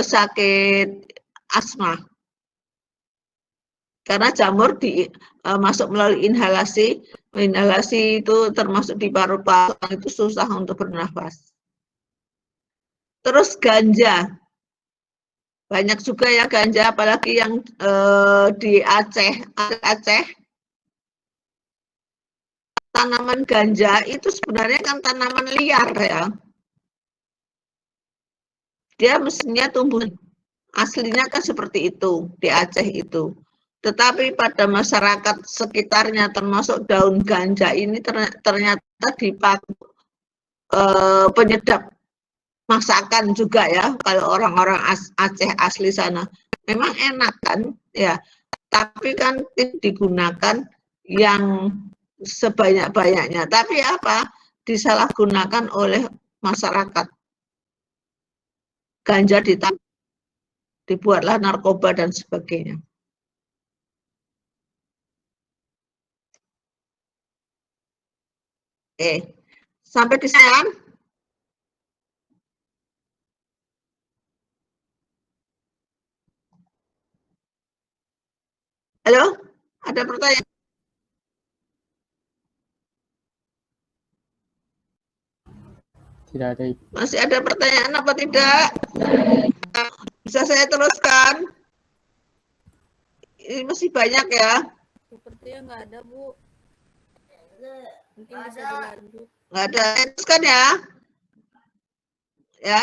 sakit asma. Karena jamur masuk melalui inhalasi itu termasuk di paru-paru itu susah untuk bernafas. Terus ganja, banyak juga ya ganja, apalagi yang di Aceh. Tanaman ganja itu sebenarnya kan tanaman liar ya. Dia mestinya tumbuh, aslinya kan seperti itu di Aceh itu. Tetapi pada masyarakat sekitarnya termasuk daun ganja ini ternyata dipakai penyedap masakan juga ya kalau orang-orang Aceh asli sana. Memang enak kan ya. Tapi kan digunakan yang sebanyak-banyaknya. Tapi apa? Disalahgunakan oleh masyarakat. Ganja dibuatlah narkoba dan sebagainya. Sampai di sana. Halo, ada pertanyaan? Tidak ada. Masih ada pertanyaan apa tidak? Bisa saya teruskan? Ini masih banyak ya. Sepertinya nggak ada, Bu. Mungkin bisa dilanjut. Nggak ada. Teruskan ya. Ya.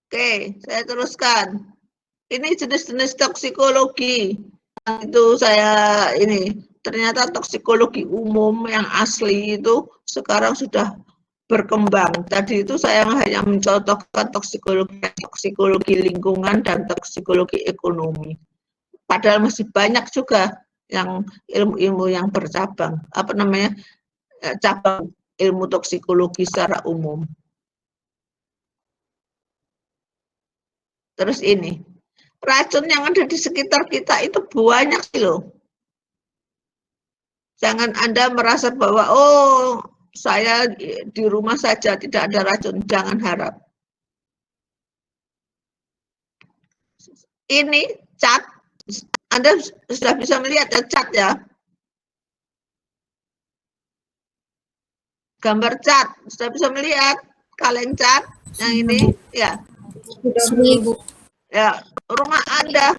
Oke, saya teruskan. Ini jenis-jenis toksikologi. Itu saya ini ternyata toksikologi umum yang asli itu sekarang sudah berkembang. Tadi itu saya hanya mencontohkan toksikologi lingkungan dan toksikologi ekonomi. Padahal masih banyak juga yang ilmu-ilmu yang bercabang, cabang ilmu toksikologi secara umum. Terus ini, racun yang ada di sekitar kita itu banyak sih loh. Jangan Anda merasa bahwa, oh saya di rumah saja tidak ada racun, jangan harap. Ini cat, Anda sudah bisa melihat ya cat ya. Gambar cat, sudah bisa melihat kaleng cat yang ini ya. Sudah, Bu. Ya, rumah Anda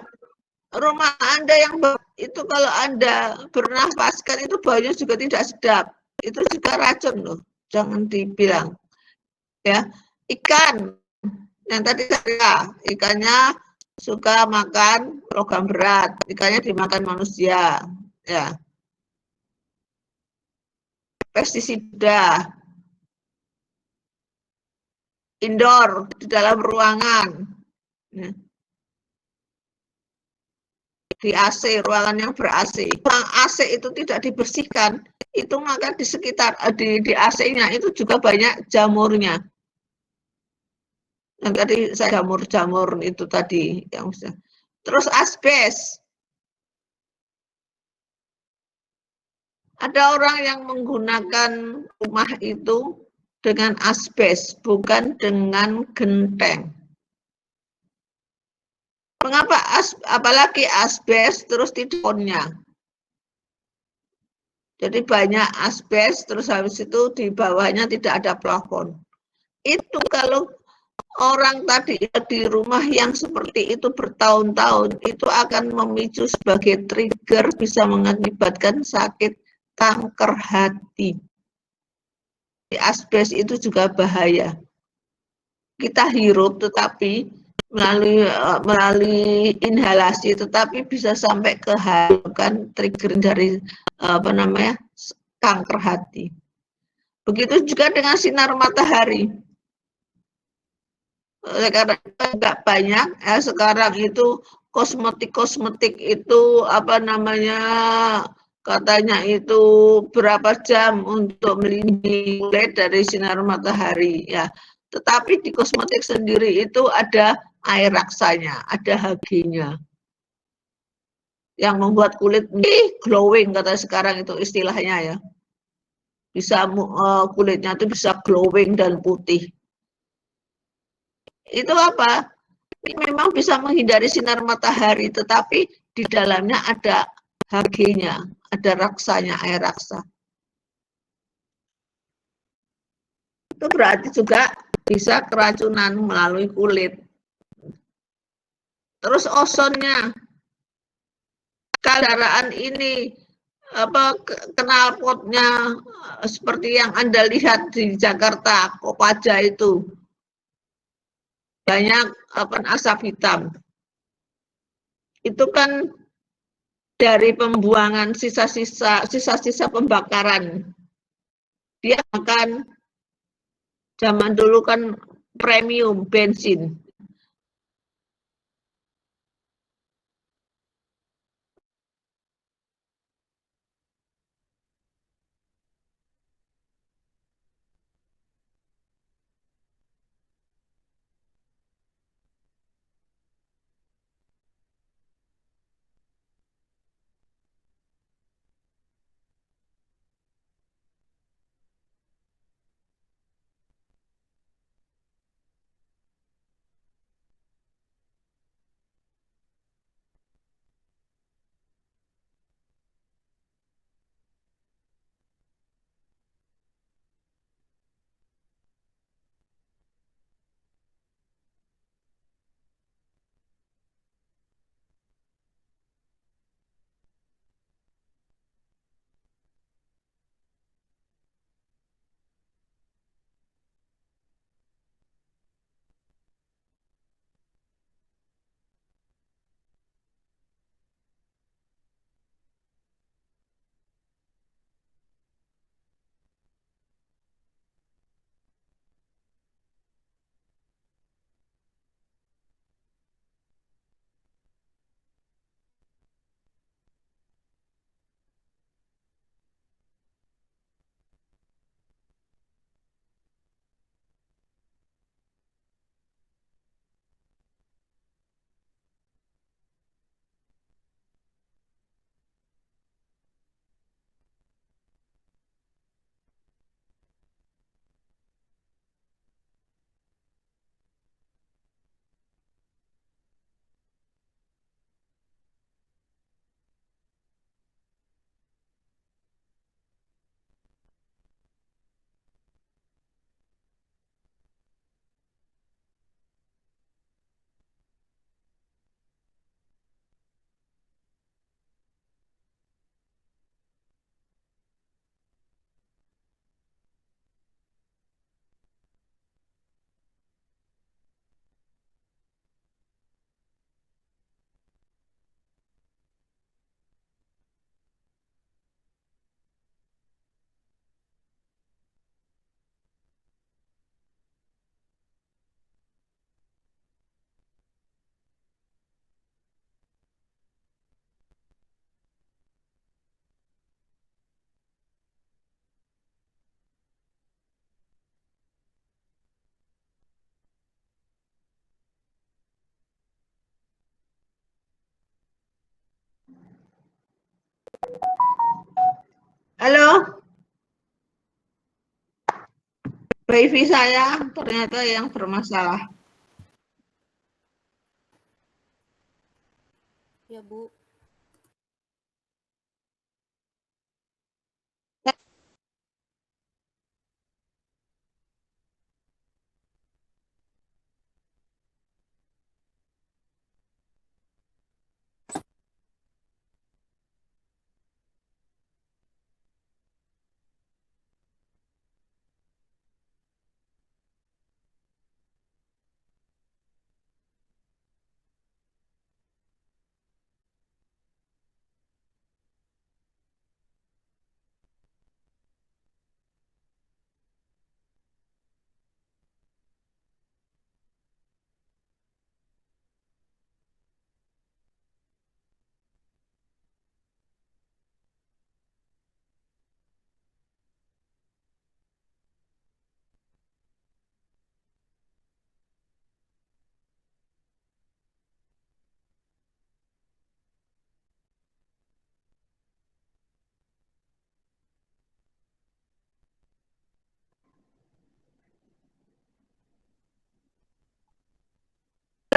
yang itu kalau Anda bernafaskan itu baunya juga tidak sedap. Itu juga racun loh. Jangan dibilang. Ya, ikan yang tadi saya, ikannya suka makan logam berat, ikannya dimakan manusia. Ya. Pestisida indoor di dalam ruangan. Ya. Di AC, ruangan yang ber-AC. Ruang AC itu tidak dibersihkan, itu maka di sekitar di AC-nya itu juga banyak jamurnya. Yang tadi saya jamur-jamur itu tadi yang bisa. Terus asbes. Ada orang yang menggunakan rumah itu dengan asbes, bukan dengan genteng. Mengapa apalagi asbes terus tidurnya? Jadi banyak asbes terus habis itu di bawahnya tidak ada plafon. Itu kalau orang tadi di rumah yang seperti itu bertahun-tahun itu akan memicu sebagai trigger bisa mengakibatkan sakit kanker hati. Asbes itu juga bahaya. Kita hirup tetapi melalui inhalasi tetapi bisa sampai ke kan trigger dari kanker hati. Begitu juga dengan sinar matahari. Oleh karena tidak banyak sekarang itu kosmetik itu katanya itu berapa jam untuk melindungi kulit dari sinar matahari ya. Tetapi di kosmetik sendiri itu ada air raksanya, ada HG-nya. Yang membuat kulit glowing kata sekarang itu istilahnya ya. Bisa kulitnya itu bisa glowing dan putih. Itu apa? Ini memang bisa menghindari sinar matahari, tetapi di dalamnya ada HG-nya, ada raksanya, air raksa. Itu berarti juga bisa keracunan melalui kulit. Terus ozonnya, kendaraan ini knalpotnya seperti yang Anda lihat di Jakarta, Kopaja itu banyak asap hitam. Itu kan dari pembuangan sisa-sisa pembakaran. Dia akan zaman dulu kan premium bensin. Halo, wifi saya ternyata yang bermasalah. Ya, Bu.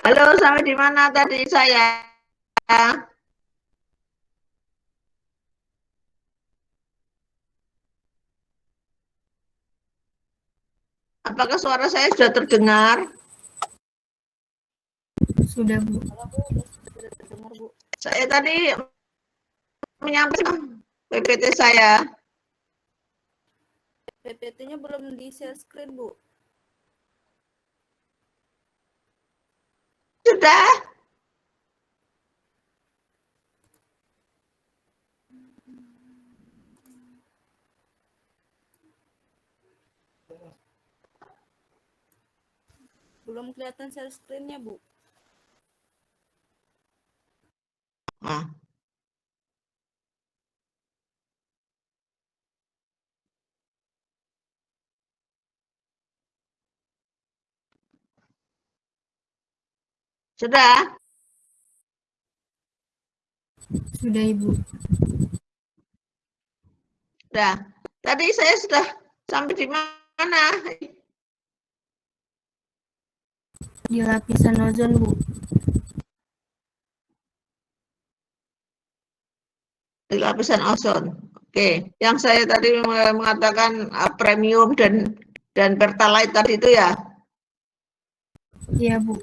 Halo, sampai di mana tadi saya? Apakah suara saya sudah terdengar? Sudah, Bu. Halo, Bu. Sudah terdengar, Bu. Saya tadi menyampaikan PPT saya. PPT-nya belum di share screen, Bu. Sudah? Belum kelihatan share screen-nya, Bu. Nah, sudah? Sudah, Ibu. Sudah. Tadi saya sudah sampai di mana? Di lapisan ozon, Bu. Di lapisan ozon. Oke, yang saya tadi mengatakan premium dan pertalite tadi itu ya. Iya, Bu.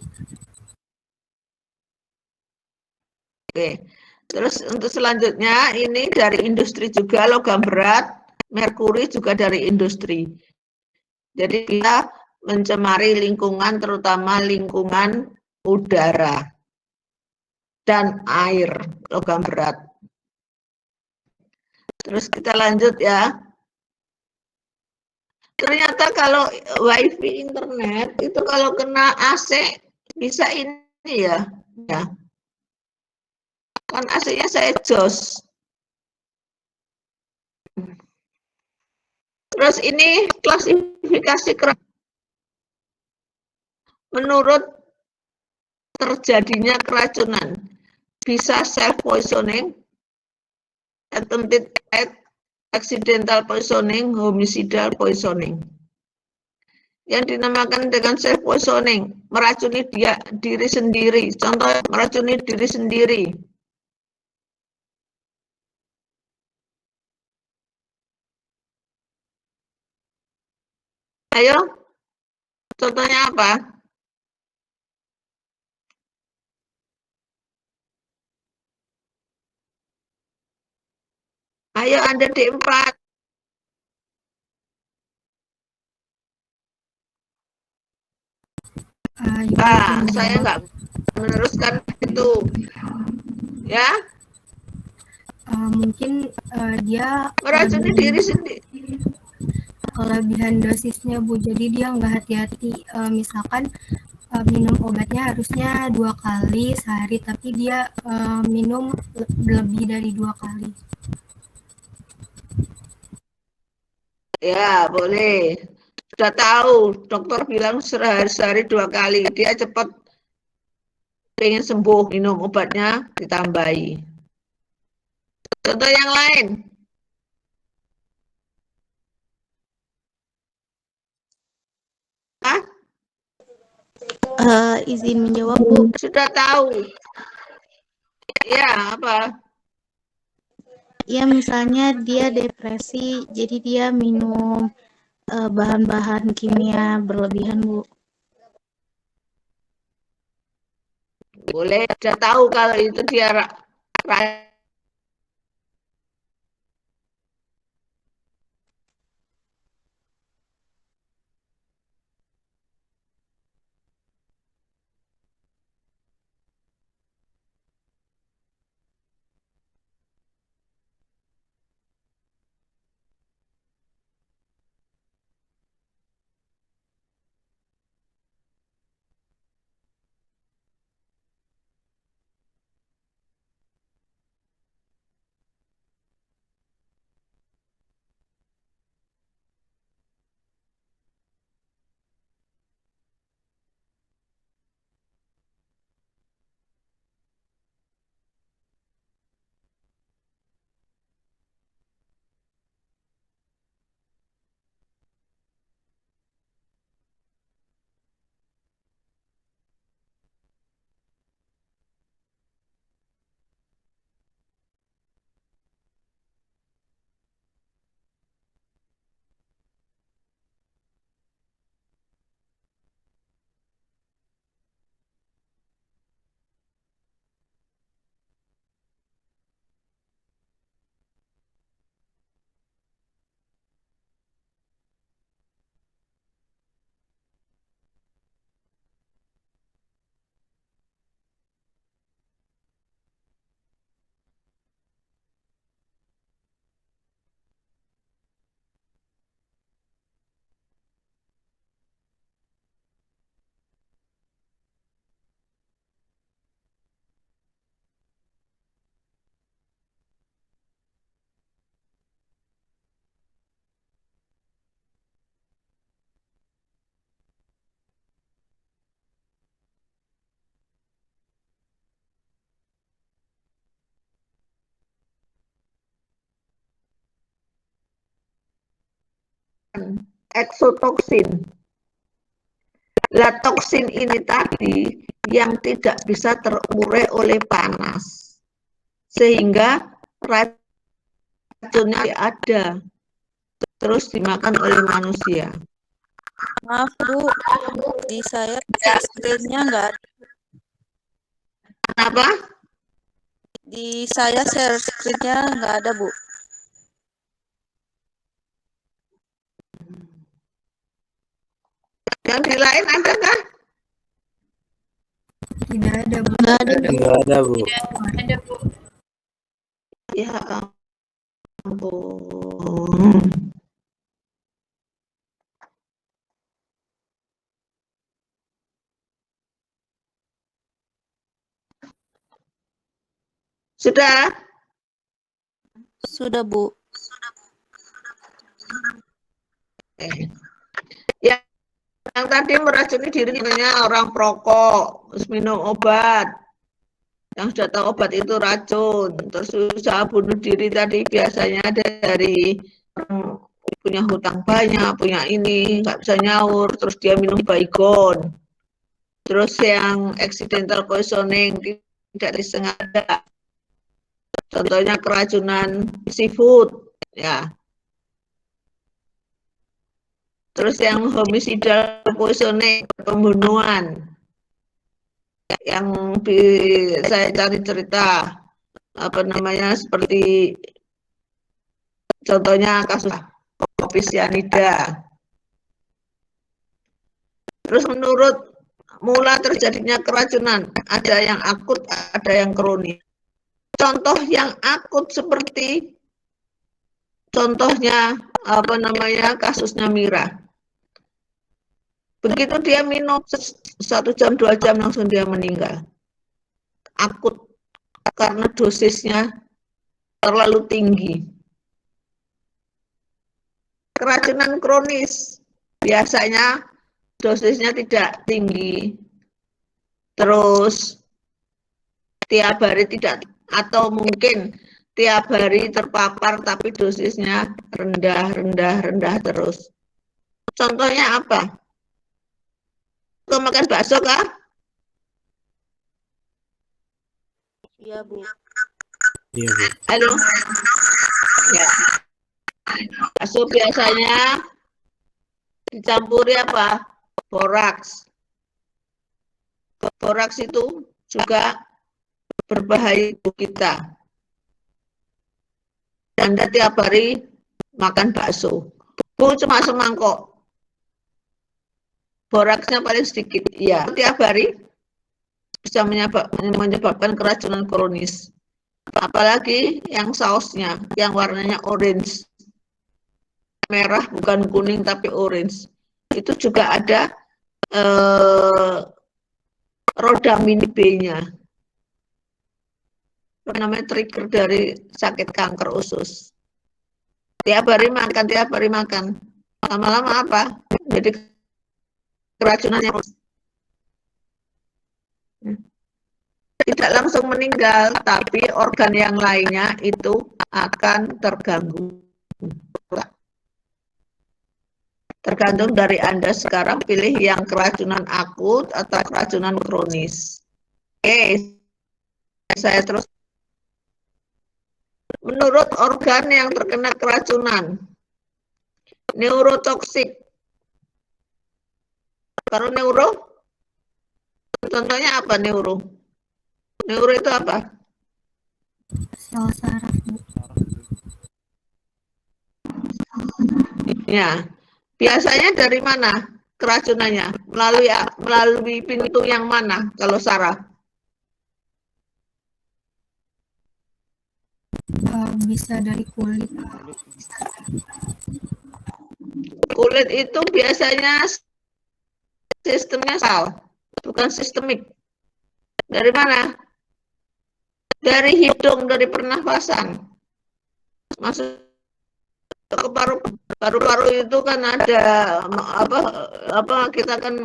Oke. Terus untuk selanjutnya ini dari industri juga logam berat, merkuri juga dari industri. Jadi kita mencemari lingkungan terutama lingkungan udara dan air logam berat. Terus kita lanjut ya. Ternyata kalau wifi internet itu kalau kena AC bisa ini ya. Kan AC-nya saya jos. Terus ini klasifikasi menurut terjadinya keracunan. Bisa self poisoning, attempted death, accidental poisoning, homicidal poisoning. Yang dinamakan dengan self poisoning, meracuni diri sendiri. Contoh meracuni diri sendiri. Ayo, contohnya apa? Ayo Anda D4. Saya nggak meneruskan itu. Ya, Mungkin dia meracuni diri sendiri. kelebihan dosisnya, Bu. Jadi dia nggak hati-hati. Misalkan minum obatnya harusnya 2 kali sehari, tapi dia minum lebih dari 2 kali. Ya, boleh. Sudah tahu, dokter bilang sehari 2 kali. Dia cepat pengen sembuh, minum obatnya ditambahi. Contoh yang lain. Izin menjawab, Bu. Sudah tahu. Ya, apa? Ya, misalnya dia depresi, jadi dia minum bahan-bahan kimia berlebihan, Bu. Boleh, sudah tahu kalau itu dia eksotoksin. Lah toksin ini tadi yang tidak bisa terurai oleh panas. Sehingga racunnya ada. Terus dimakan oleh manusia. Maaf Bu, di saya screen-nya nggak ada. Kenapa? Di saya share screen-nya nggak ada Bu. Yang di lain ada kan? Tidak ada, Bu. Nggak ada, Bu. Enggak ada, Bu. Ya ampun. Sudah? Sudah Bu. Yang tadi meracuni dirinya orang perokok, terus minum obat. Yang sudah tahu obat itu racun, terus usaha bunuh diri tadi biasanya dari punya hutang banyak, punya ini, nggak bisa nyaur, terus dia minum Baygon. Terus yang accidental poisoning tidak disengaja. Contohnya keracunan seafood, ya. Terus yang homicidal poisoning, pembunuhan. Yang saya cari cerita apa namanya seperti contohnya kasus kopi sianida. Terus menurut mula terjadinya keracunan ada yang akut, ada yang kronis. Contoh yang akut seperti contohnya apa namanya kasusnya Mira. Begitu dia minum 1 jam 2 jam langsung dia meninggal. Akut karena dosisnya terlalu tinggi. Keracunan kronis biasanya dosisnya tidak tinggi. Terus tiap hari tidak atau mungkin tiap hari terpapar tapi dosisnya rendah terus. Contohnya apa? Suka makan bakso kah? Iya, Bu. Iya, Bu. Halo. Ya. Bakso biasanya dicampuri apa? Boraks. Boraks itu juga berbahaya untuk kita. Anda tiap hari makan bakso. Bu, cuma semangkok. Boraksnya paling sedikit. Iya, tiap hari bisa menyebabkan keracunan kronis. Apalagi yang sausnya, yang warnanya orange. Merah bukan kuning tapi orange. Itu juga ada rhodamin B-nya. Namanya trigger dari sakit kanker usus. Tiap hari makan. Lama-lama apa? Jadi keracunannya tidak langsung meninggal, tapi organ yang lainnya itu akan terganggu. Tergantung dari Anda sekarang pilih yang keracunan akut atau keracunan kronis. Oke, saya terus. Menurut organ yang terkena keracunan, neurotoksik. Kalau neuro, contohnya apa neuro? Neuro itu apa? Sel saraf, Bu. Ya, biasanya dari mana keracunannya? Melalui pintu yang mana kalau saraf? Bisa dari kulit. Kulit itu biasanya sistemnya sel, bukan sistemik. Dari mana? Dari hidung, dari pernafasan. Masuk ke paru-paru itu kan ada apa kita kan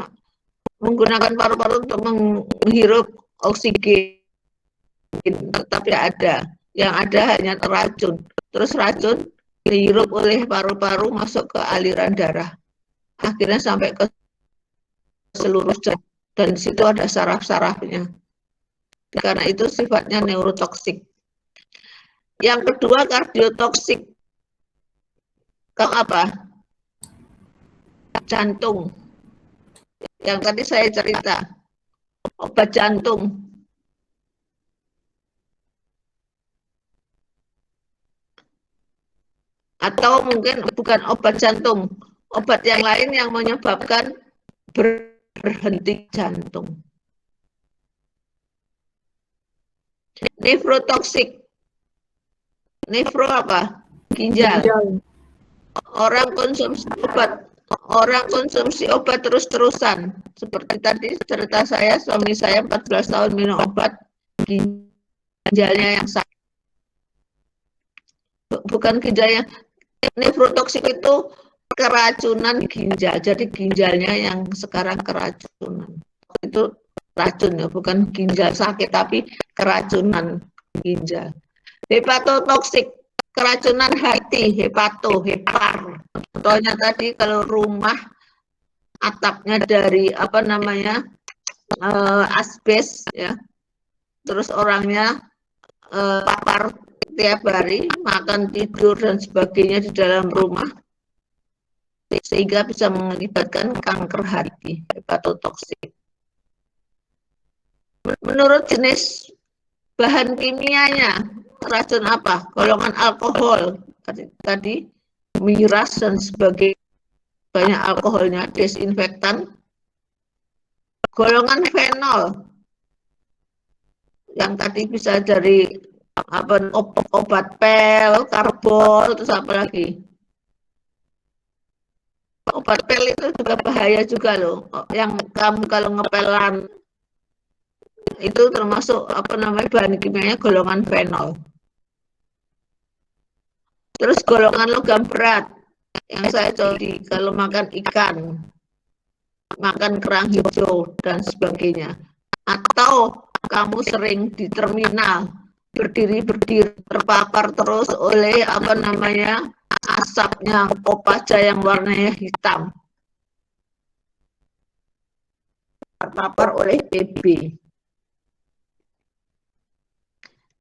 menggunakan paru-paru untuk menghirup oksigen, tetapi yang ada hanya racun. Terus racun dihirup oleh paru-paru masuk ke aliran darah, akhirnya sampai ke seluruh jaringan, dan di situ ada saraf-sarafnya. Karena itu sifatnya neurotoksik. Yang kedua kardiotoksik. Kalau apa? Jantung. Yang tadi saya cerita, obat jantung. Atau mungkin bukan obat jantung, obat yang lain yang menyebabkan berhenti jantung. Nefrotoksik. Nefro apa? Ginjal. Orang konsumsi obat terus-terusan. Seperti tadi cerita saya, suami saya 14 tahun minum obat, ginjalnya yang sakit. Bukan ginjalnya. Nefrotoksik itu keracunan ginjal. Jadi ginjalnya yang sekarang keracunan. Itu racun ya, bukan ginjal sakit tapi keracunan ginjal. Hepatotoksik, keracunan hati, hepar. Contohnya tadi kalau rumah atapnya dari asbes ya, terus orangnya papar tiap hari, makan, tidur dan sebagainya di dalam rumah, sehingga bisa mengakibatkan kanker hati, hepatotoksik. Menurut jenis bahan kimianya, racun apa? Golongan alkohol tadi miras dan sebagainya, banyak alkoholnya, desinfektan. Golongan fenol yang tadi bisa dari obat pel, karbol, terus apa lagi? Obat pel itu juga bahaya juga loh. Yang kamu kalau ngepelan itu termasuk bahan kimianya golongan fenol. Terus golongan logam berat yang saya contoh kalau makan ikan, makan kerang hijau dan sebagainya. Atau kamu sering di terminal berdiri terpapar terus oleh asapnya kopaja yang warnanya hitam. terpapar oleh TB.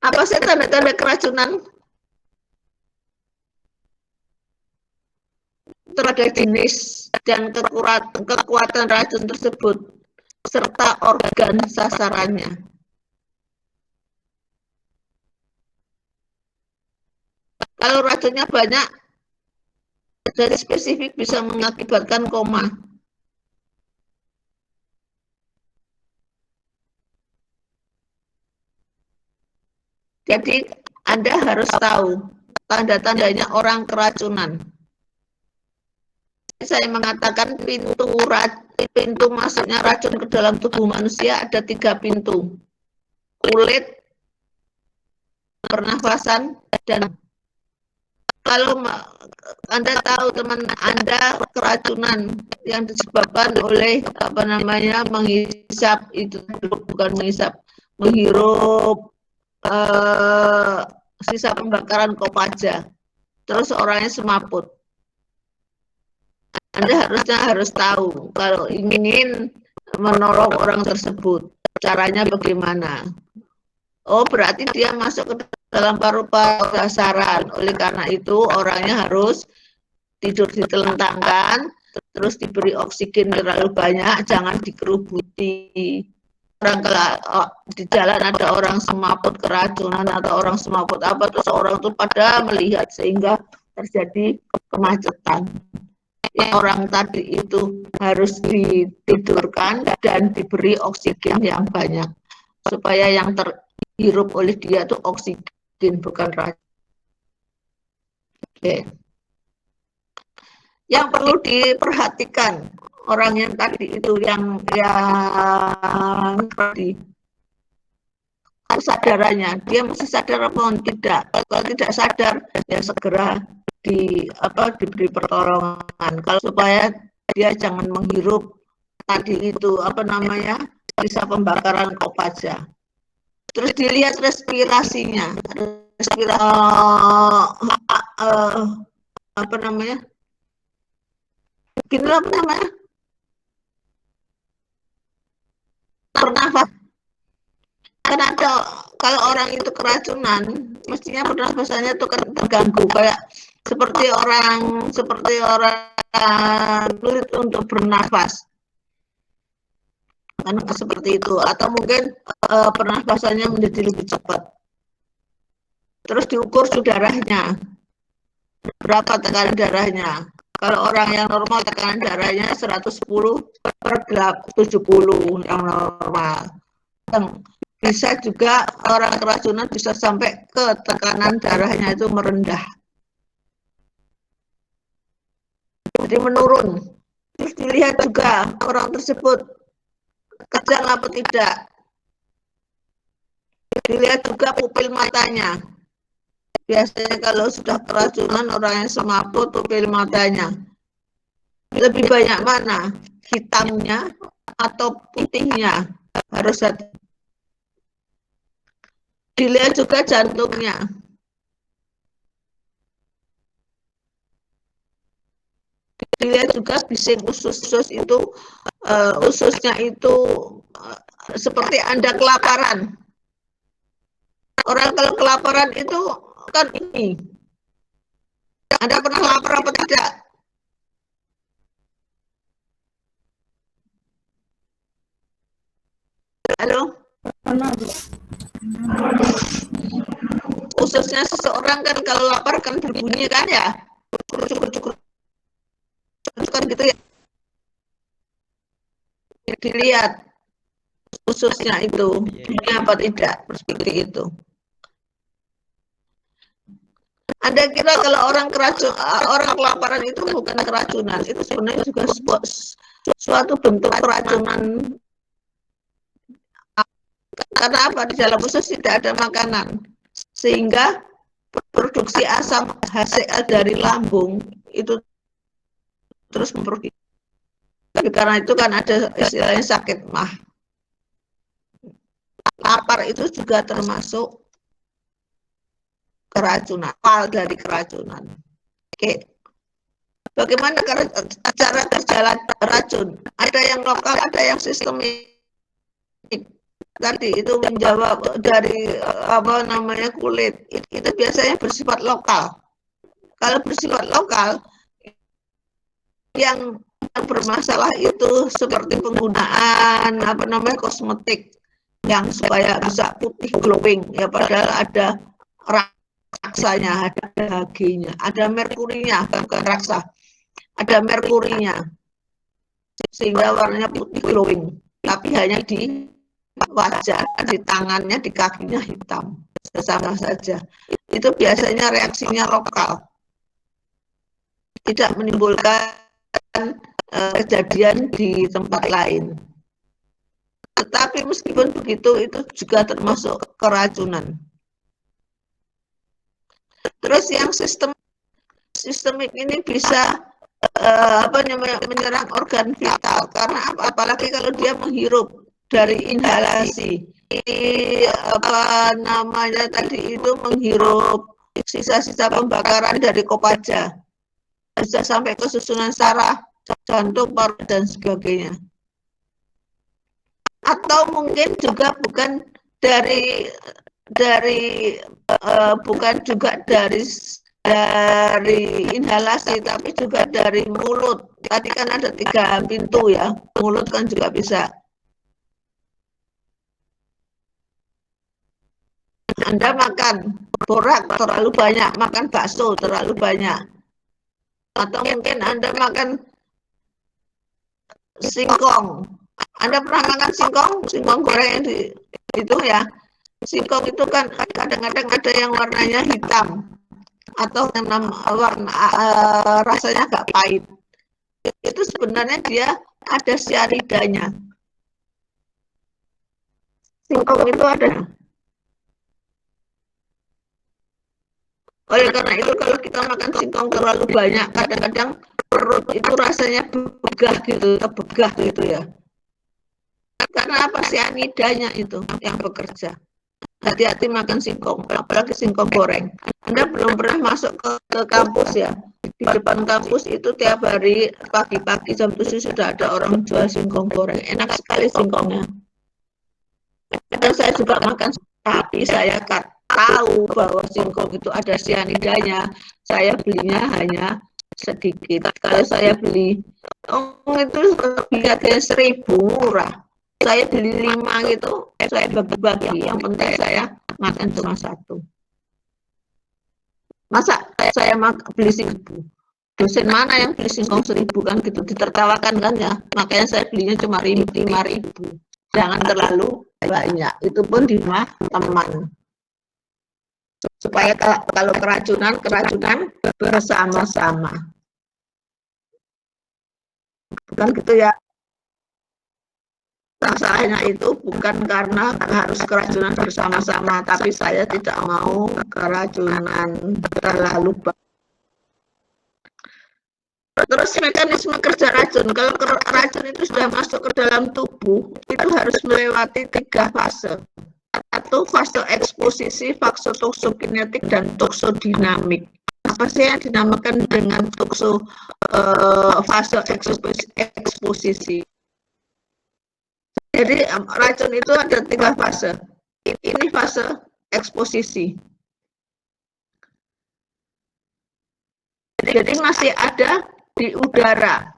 Apa sih tanda-tanda keracunan? Terhadap jenis dan kekuatan racun tersebut serta organ sasarannya. Kalau racunnya banyak dan spesifik bisa mengakibatkan koma. Jadi Anda harus tahu tanda-tandanya orang keracunan. Saya mengatakan pintu masuknya racun ke dalam tubuh manusia ada 3 pintu. Kulit, pernafasan, dan kalau Anda tahu teman Anda keracunan yang disebabkan oleh menghisap, itu bukan menghisap, menghirup sisa pembakaran kopaja, terus orangnya semaput. Anda harus tahu kalau ingin menolong orang tersebut, caranya bagaimana. Oh, berarti dia masuk ke dalam paru-paru sasaran. Oleh karena itu, orangnya harus tidur ditelentangkan, terus diberi oksigen terlalu banyak, jangan dikerubuti. Di jalan ada orang semaput keracunan atau orang semaput apa, terus orang itu pada melihat sehingga terjadi kemacetan. Orang tadi itu harus ditidurkan dan diberi oksigen yang banyak supaya yang terhirup oleh dia itu oksigen bukan racun. Oke. Yang perlu diperhatikan orang yang tadi itu yang tadi kesadarannya, dia masih sadar apa tidak? Kalau tidak sadar, ya segera diberi pertolongan. Kalau supaya dia jangan menghirup tadi itu sisa pembakaran kopaja. Terus dilihat respirasinya, bernafas. Karena kalau orang itu keracunan, mestinya pernafasannya itu terganggu, kayak seperti orang sulit untuk bernafas. Karena seperti itu, atau mungkin pernafasannya menjadi lebih cepat. Terus diukur darahnya, berapa tekanan darahnya. Kalau orang yang normal tekanan darahnya 110/70 yang normal. Bisa juga orang keracunan bisa sampai ke tekanan darahnya itu merendah. Jadi menurun. Terus dilihat juga orang tersebut kejang apa tidak. Dilihat juga pupil matanya. Biasanya kalau sudah keracunan orang yang semaput, pupil matanya lebih banyak mana? Hitamnya atau putihnya? Harus dilihat juga jantungnya. Dilihat juga bising usus itu, ususnya itu seperti Anda kelaparan. Orang kalau kelaparan itu kan ini. Anda pernah lapar apa tidak? Halo? Ususnya seseorang kan kalau lapar kan berbunyi kan ya, cukur kan gitu ya. Dilihat ususnya itu bunyi apa tidak, seperti itu. Anda kira kalau orang kelaparan itu bukan keracunan, itu sebenarnya juga suatu bentuk keracunan. Karena apa? Di dalam usus tidak ada makanan, sehingga produksi asam HCl dari lambung itu terus memproduksi. Karena itu kan ada istilahnya sakit mah. Lapar itu juga termasuk keracunan, awal dari keracunan. Oke. Bagaimana cara kerja racun? Ada yang lokal, ada yang sistemik. tadi itu menjawab dari apa namanya kulit itu biasanya bersifat lokal. Kalau bersifat lokal yang bermasalah itu seperti penggunaan apa namanya kosmetik yang supaya bisa putih glowing ya, padahal ada raksanya, ada Hg-nya, ada merkurinya, bukan raksa, ada merkurinya sehingga warnanya putih glowing, tapi hanya di wajah, di tangannya, di kakinya hitam, sama saja. Itu biasanya reaksinya lokal, tidak menimbulkan kejadian di tempat lain. Tetapi meskipun begitu, itu juga termasuk keracunan. Terus yang sistemik ini bisa menyerang organ vital, karena apalagi kalau dia menghirup dari inhalasi, apa namanya tadi itu menghirup sisa-sisa pembakaran dari kopaja, bisa sampai ke susunan saraf, jantung, paru dan sebagainya. Atau mungkin juga bukan bukan juga dari inhalasi, tapi juga dari mulut. Tadi kan ada 3 pintu ya, mulut kan juga bisa. Anda makan borak terlalu banyak, makan bakso terlalu banyak, atau mungkin Anda makan singkong. Anda pernah makan singkong goreng itu ya. Singkong itu kan kadang-kadang ada yang warnanya hitam atau yang warna rasanya agak pahit. Itu sebenarnya dia ada cyanidanya. Singkong itu ada. Oleh karena itu kalau kita makan singkong terlalu banyak, kadang-kadang perut itu rasanya begah gitu ya. Karena apa? Cyanidanya itu yang bekerja. Hati-hati makan singkong, apalagi singkong goreng. Anda belum pernah masuk ke kampus ya. Di depan kampus itu tiap hari pagi-pagi jam 7 sudah ada orang jual singkong goreng. Enak sekali singkongnya. Dan saya juga makan, tapi saya tahu bahwa singkong itu ada cyanidanya. Saya belinya hanya sedikit. Kalau saya beli, itu harganya 1.000, murah. Saya beli 5 gitu, saya bagi-bagi. Yang penting saya makan cuma 1. Masa saya beli 1.000? Dosen mana yang beli singkong 1.000 kan gitu, ditertawakan kan ya. Makanya saya belinya cuma 5.000. Jangan terlalu banyak. Itu pun di rumah teman. Supaya kalau keracunan bersama-sama. Bukan gitu ya. Masalahnya itu bukan karena harus keracunan bersama-sama, tapi saya tidak mau keracunan terlalu banyak. Terus mekanisme kerja racun, kalau racun itu sudah masuk ke dalam tubuh, itu harus melewati 3 fase. Satu, fase eksposisi, fase toksokinetik, dan toksodinamik. Apa sih yang dinamakan dengan fase eksposisi? Jadi racun itu ada 3 fase. Ini fase eksposisi. Jadi masih ada di udara,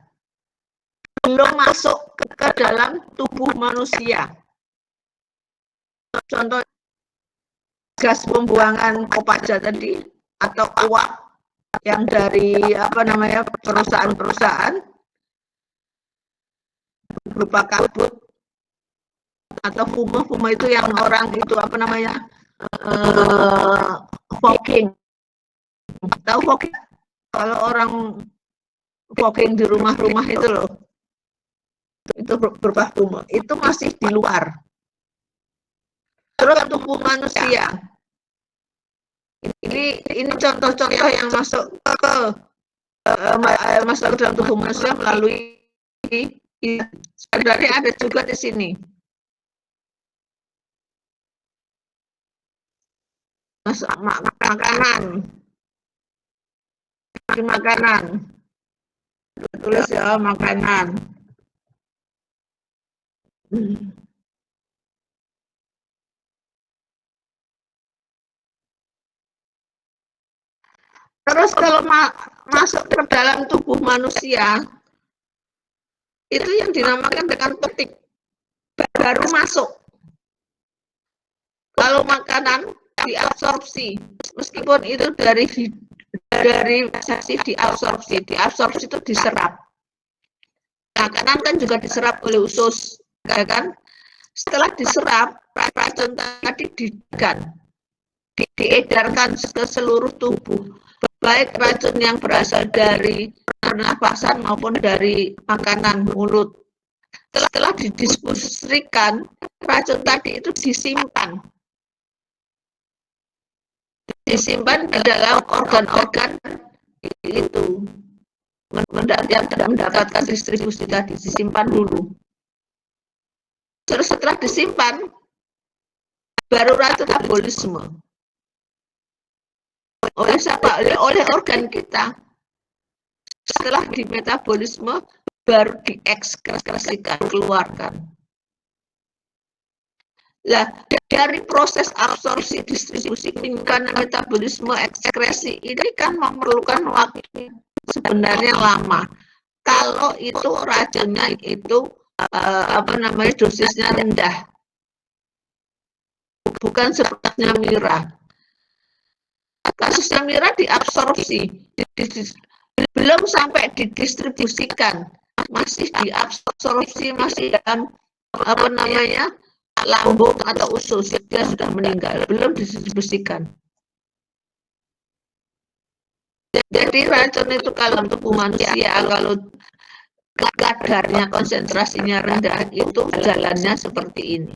belum masuk ke dalam tubuh manusia. Contoh gas pembuangan kopaja tadi atau uap yang dari perusahaan-perusahaan berupa kabut atau fume itu yang orang itu fogging. Tahu fogging? Kalau orang fogging di rumah-rumah itu loh, itu berupa fume. Itu masih di luar. Terus tubuh manusia. Ini contoh-contoh yang masuk ke dalam tubuh manusia melalui sebenarnya ada juga di sini. Makanan. Tulis ya, makanan. Terus kalau masuk ke dalam tubuh manusia, itu yang dinamakan dengan petik, baru masuk. Kalau makanan diabsorpsi, meskipun itu dari sisi diabsorpsi itu diserap. Makanan kan juga diserap oleh usus, ya kan? Setelah diserap, racun tadi diedarkan ke seluruh tubuh, baik racun yang berasal dari pernapasan maupun dari makanan mulut. Setelah didiskusikan, racun tadi itu disimpan di dalam organ-organ itu, yang tidak mendapatkan distribusi tadi, disimpan dulu. Terus setelah disimpan, baru metabolisme. Oleh siapa? Oleh organ kita. Setelah dimetabolisme, baru diekskresikan, keluarkan. Nah, dari proses absorpsi, distribusi, penyimpanan, metabolisme, ekskresi ini kan memerlukan waktu sebenarnya lama. Kalau itu racunnya itu dosisnya rendah, bukan sepertinya miras. Kasusnya miras diabsorpsi, belum sampai didistribusikan, masih diabsorpsi, masih dalam lambung atau usus, dia sudah meninggal, belum didistribusikan. Jadi racun itu kalau tubuh manusia, kalau kadarnya, konsentrasinya rendah, itu jalannya seperti ini.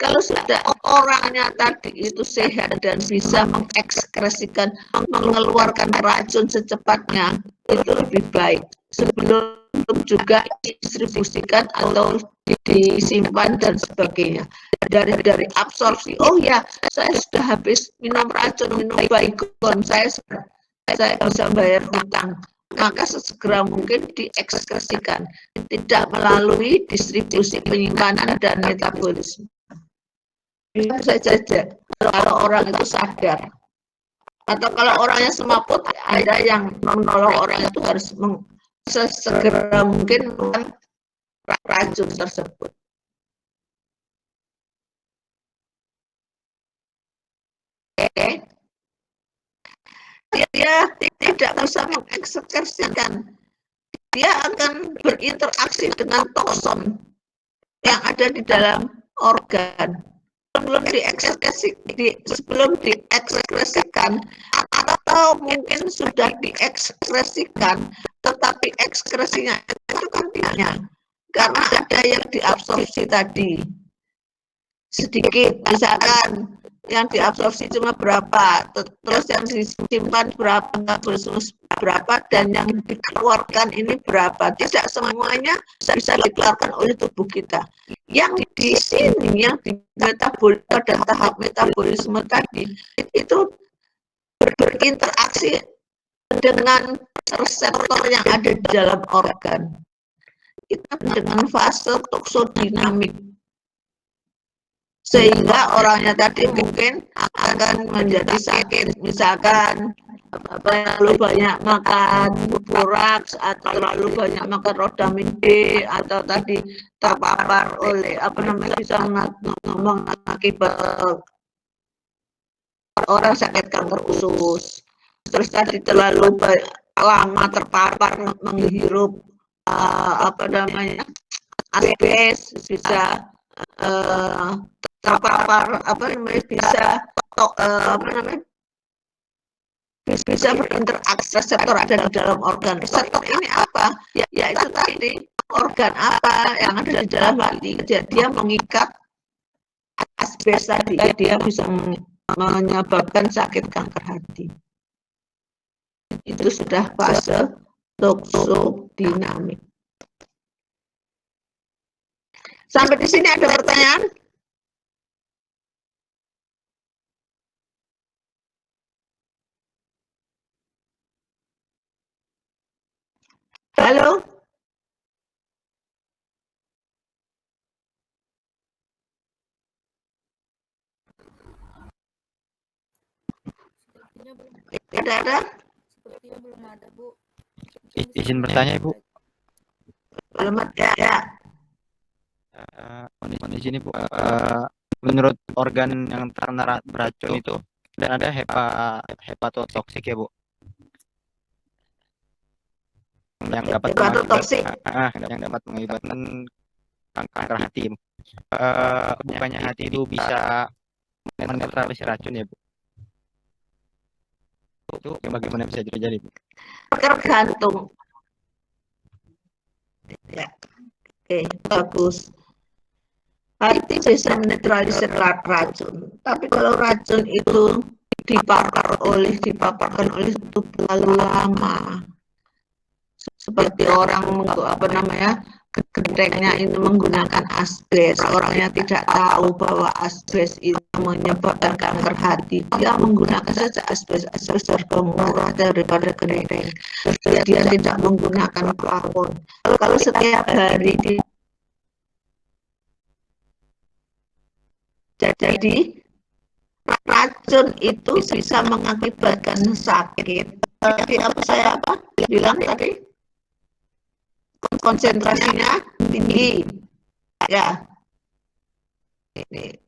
Kalau sudah orangnya tadi itu sehat dan bisa mengekskresikan, mengeluarkan racun secepatnya, itu lebih baik. Sebelum juga didistribusikan atau disimpan dan sebagainya. Dari absorpsi, oh ya, saya sudah habis minum racun, minum Baygon, saya bisa bayar hutang. Maka sesegera mungkin diekskresikan, tidak melalui distribusi, penyimpanan, dan metabolisme. Bisa saja kalau orang itu sadar, atau kalau orangnya semaput, ada yang menolong orang itu harus sesegera mungkin racun tersebut. Oke. Dia tidak bisa mengekskresikan, dia akan berinteraksi dengan toksin yang ada di dalam organ. Sebelum diekskresikan, atau mungkin sudah diekskresikan, tetapi ekskresinya itu kan tidak, karena ada yang diabsorpsi tadi sedikit, misalkan yang diabsorpsi cuma berapa, terus yang disimpan berapa, dan yang dikeluarkan ini berapa. Tidak semuanya bisa dikeluarkan oleh tubuh kita. Yang di sini, yang di metabolisme dan tahap metabolisme tadi, itu berinteraksi dengan reseptor yang ada di dalam organ. Itu dengan fase toksodinamik. Sehingga orangnya tadi mungkin akan menjadi sakit, misalkan terlalu banyak makan boraks, atau terlalu banyak makan rodamin B, atau tadi terpapar oleh bisa mengakibat orang sakit kanker usus. Terus tadi terlalu lama terpapar menghirup asbes, bisa terpapar bisa berinteraksi, reseptor ada di dalam organ. Reseptor ini apa? Ya itu tadi, organ apa yang ada di dalam hati. Dia mengikat asbes tadi, dia bisa menyebabkan sakit kanker hati. Itu sudah fase toksodinamik. Sampai di sini ada pertanyaan? Halo? Tidak ada? Izin bertanya, Ibu. Belum ada. Ya. Di sini, Bu, menurut organ yang terkena beracun itu, dan ada hepatotoksik ya, Bu, yang dapat Hepatotoksik. yang dapat mengakibatkan kanker hati. Bukannya hati itu bisa menetralisir racun ya, Bu? Itu bagaimana bisa terjadi, Bu? Tergantung. Ya. Oke, bagus. Hati bisa menetralisir racun, tapi kalau racun itu dipaparkan oleh tubuh terlalu lama, seperti orang gentengnya ini menggunakan asbes, orangnya tidak tahu bahwa asbes itu menyebabkan kanker hati, dia menggunakan saja asbes harga murah daripada genteng, dia tidak menggunakan plafon. Kalau setiap hari jadi racun itu bisa mengakibatkan sakit. Tapi saya bilang tadi konsentrasinya tinggi. Ya. Ini.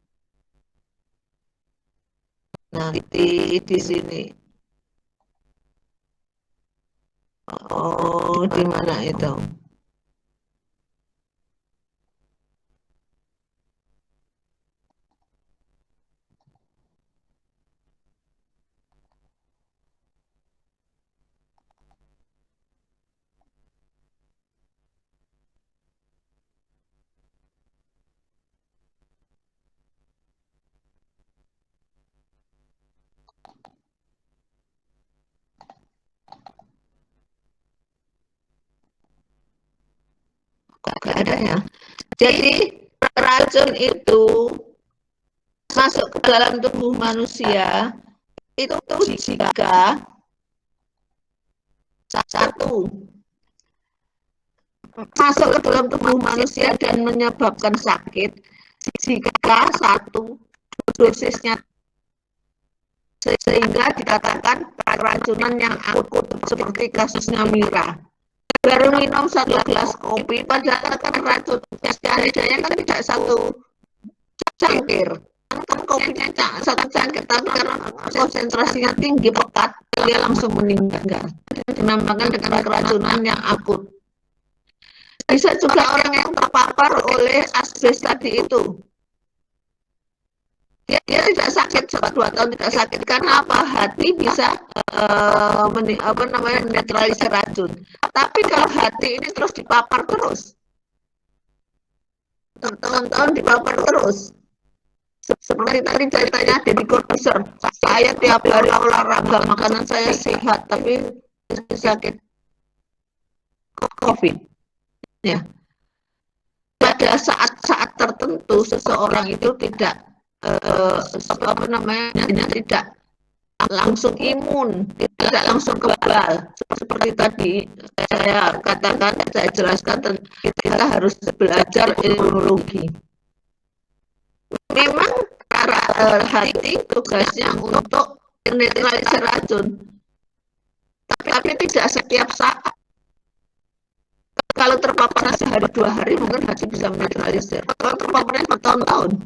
Nah, di sini. Oh, di mana itu? Gak ada ya. Jadi racun itu masuk ke dalam tubuh manusia itu jika satu masuk ke dalam tubuh manusia dan menyebabkan sakit, jika satu dosisnya sehingga dikatakan keracunan yang akut seperti kasusnya Mira. Baru minum 1 gelas kopi, padahal kan racun cyanidanya kan tidak 1 cangkir. Kan kopinya 1 cangkir, tapi karena konsentrasinya tinggi pekat, dia langsung meninggal. Dinamakan dengan keracunan yang akut. Bisa juga orang yang terpapar oleh asbes tadi itu. Dia tidak sakit, 1-2 tahun tidak sakit karena apa? Hati bisa menetralisir racun. Tapi kalau hati ini terus dipapar terus, tahun-tahun dipapar terus, seperti tadi ceritanya Deddy Corbuzier, saya tiap hari olahraga, makanan saya sehat, tapi sakit COVID. Ya, pada saat-saat tertentu seseorang itu tidak tidak langsung imun, tidak langsung kebal. Seperti tadi saya katakan, saya jelaskan, kita harus belajar imunologi. Memang hati tugasnya untuk menetralisir racun, tapi tidak setiap saat. Kalau terpapar sehari 2 hari mungkin hati bisa menetralisir. Kalau terpaparnya bertahun-tahun,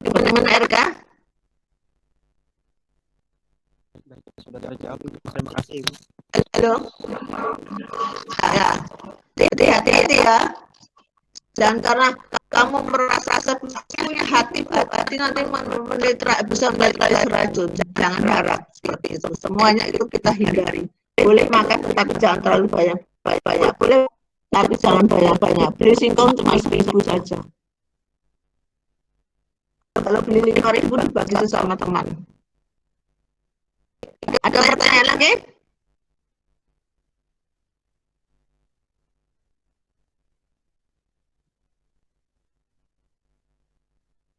gimana RK? Sudah terjawab, Ibu. Terima kasih, Ibu. Halo? Ya, hati-hati ya. Jangan karena kamu merasa punya hati nanti bisa menetralisir racun. Jangan harap seperti itu. Semuanya itu kita hindari. Boleh makan, tapi jangan terlalu banyak. Boleh, tapi jangan banyak-banyak. Beli singkong cuma 1.000 saja. Kalau beli 5.000 dibagi sama teman. Ada pertanyaan lagi?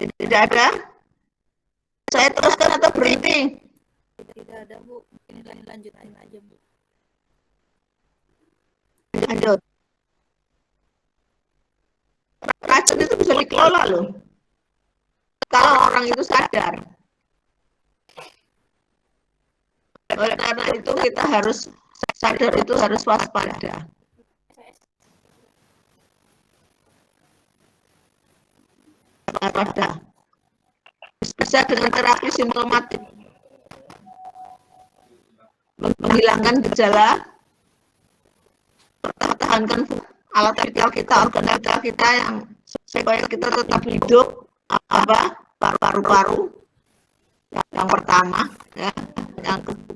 Tidak ada? Saya teruskan atau berhenti? Tidak ada, Bu. Ini lanjutin aja, Bu. Lanjut. dikelola loh. Kalau orang itu sadar. Oleh karena itu kita harus sadar, itu harus waspada. Waspada. Bisa dengan terapi simptomatik. Menghilangkan gejala, pertahankan alat vital kita, organ vital kita yang supaya kita tetap hidup, paru-paru yang pertama, ya, yang kedua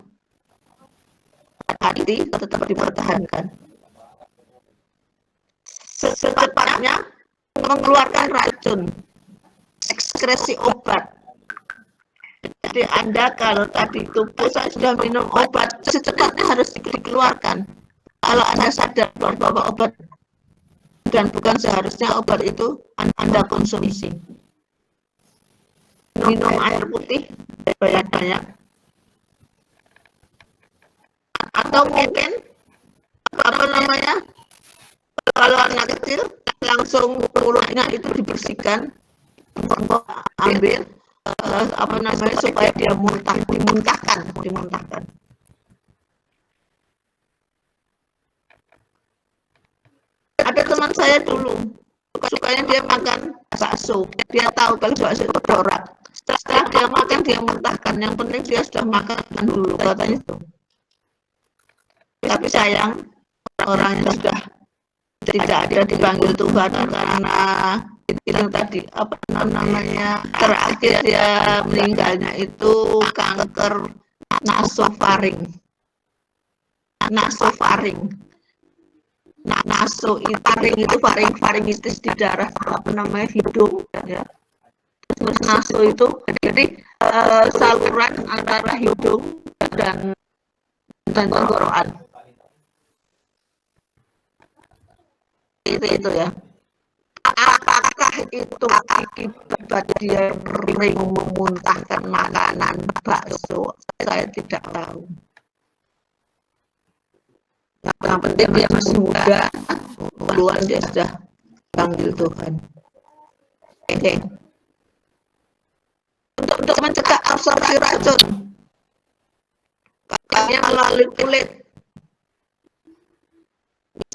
hati tetap dipertahankan. Secepatnya mengeluarkan racun, ekskresi obat. Jadi Anda kalau tadi tubuh saya sudah minum obat, secepatnya harus dikeluarkan. Kalau Anda sadar bahwa obat dan bukan seharusnya obat itu Anda konsumsi. Minum air putih banyak-banyak. Atau mungkin kalau anak kecil langsung mulutnya itu dibersihkan, ambil supaya dia dimuntahkan. Ada teman saya dulu sukanya dia makan bakso, dia tahu kalau bakso itu berat. Setelah dia makan dia muntahkan, yang penting dia sudah makan dulu, katanya itu. Tapi sayang orang yang sudah tidak ada dipanggil Tuhan karena yang tadi terakhir dia meninggalnya itu kanker nasofaring. Nasofaring itu faringitis di daerah hidung, ya. Terus naso itu jadi saluran antara hidung dan tenggorokan. Itu ya. Apakah itu akibat dia sering memuntahkan makanan bakso? Saya tidak tahu. Yang penting dia masih muda, keluar dia sudah panggil Tuhan. Oke. Untuk mencegah absorpsi racun, kalian melalui kulit.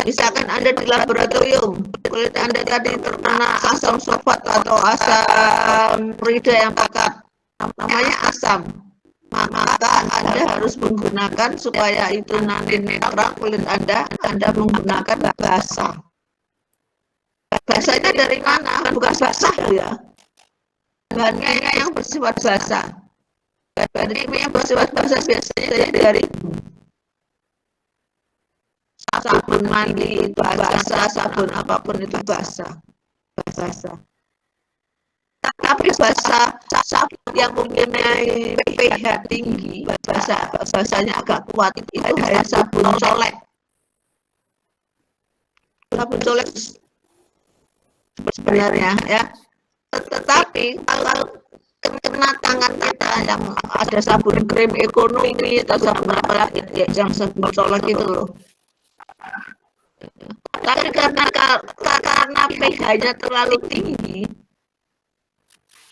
Misalkan Anda di laboratorium, kulit Anda tadi terkena asam sulfat atau asam klorida yang pekat, namanya asam. Maka Anda harus menggunakan supaya itu nanti netral kulit Anda menggunakan basa. Basanya dari mana? Bukan basah ya. Bahannya yang bersifat basah. Bahan kimia yang bersifat basah biasanya dari sabun mandi itu basah, sabun apapun itu basah. Tapi sabun yang mempunyai pH tinggi, basahnya agak kuat, itu hanya sabun colek. Sabun colek sebenarnya ya. Tetapi kalau kena tangan kita yang ada sabun krim ekonomi atau sabun apa lagi yang sabun colek itu loh. Tapi karena pH-nya terlalu tinggi,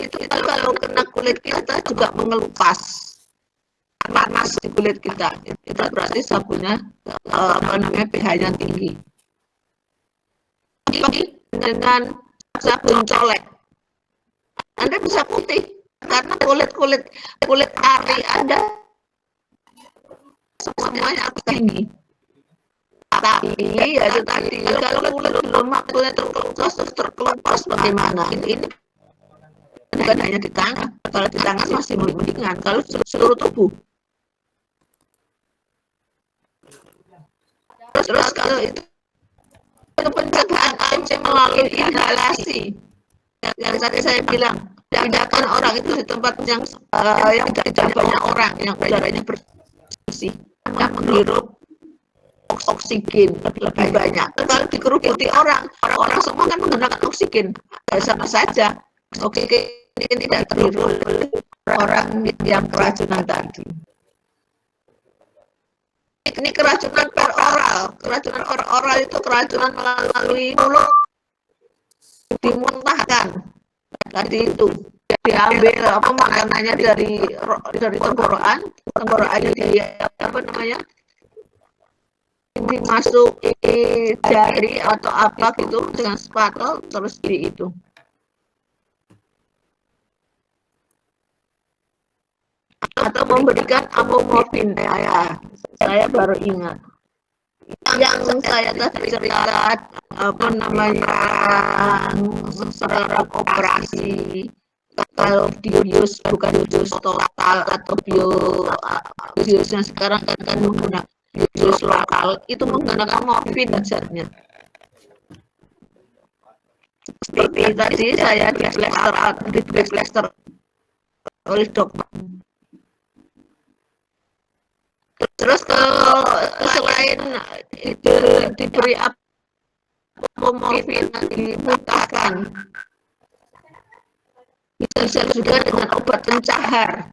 itu kalau kena kulit kita juga mengelupas, panas di kulit kita. Itu berarti sabunnya pH-nya tinggi. Dengan sabun colek, Anda bisa putih karena kulit ari Anda semuanya tinggi. Tapi ya itu tadi, kalau kulit lemak, kulit terkelupas bagaimana? Ini bukan hanya di tangan. Kalau di tangan masih mendingan. Kalau seluruh tubuh. Terus kalau itu pencegahan AMC melalui inhalasi. Yang tadi saya bilang, tindakan orang itu di tempat yang tidak banyak orang, yang udaranya bersih, yang menghirup oksigen lebih banyak. Kalau dikerubuti orang semua kan menggunakan oksigen, sama saja oksigen tidak terhirup oleh orang yang keracunan tadi. Ini keracunan peroral. Keracunan peroral itu keracunan melalui mulut. dimuntahkan. Tadi itu diambil apa makanannya dari tenggorokannya di apa namanya dimasuk jari atau apa gitu dengan spatel terus di itu. Atau memberikan amomorfin saya baru ingat yang saya tadi cerita apa namanya secara operasi kalau bius bukan bius total atau biusnya sekarang kan menggunakan bius lokal itu menggunakan morfin zatnya. Seperti tadi saya di plaster oleh dokter. Terus kalau selain itu diberi apomorfin dimuntahkan, bisa juga dengan obat pencahar.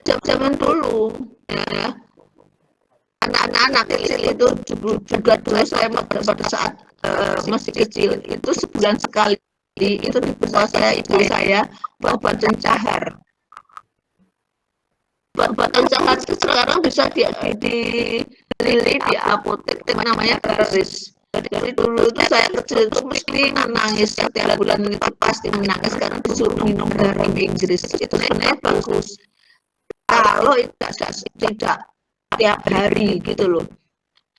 Zaman dulu, ya, anak-anak kecil itu juga dulu saya pada saat masih kecil itu sebulan sekali itu diberi saya ibu saya obat pencahar. Obat pencahar sekarang bisa dibeli di apotek namanya Garis. Dari dulu itu saya kecil itu mesti menangis setiap bulan itu pasti menangis karena disuruh minum garam Inggris itu sebenarnya bagus kalau tidak tiap hari gitu loh.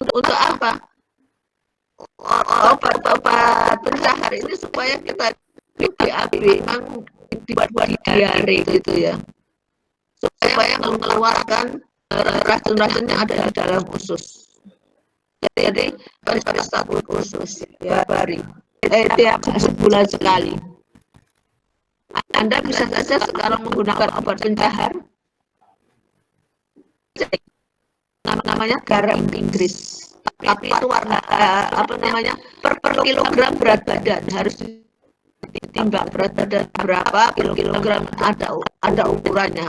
Untuk apa? Obat pencahar ini supaya kita BAB memang dibuat diare gitu ya. Supaya mengeluarkan racun-racun yang ada di dalam usus. Jadi pada satu usus tiap hari, tiap sebulan sekali. Anda bisa saja sekarang menggunakan obat pencahar, namanya garam Inggris. Tapi itu warna apa namanya per kilogram berat badan harus ditimbang berat badan berapa kilogram ada ukurannya.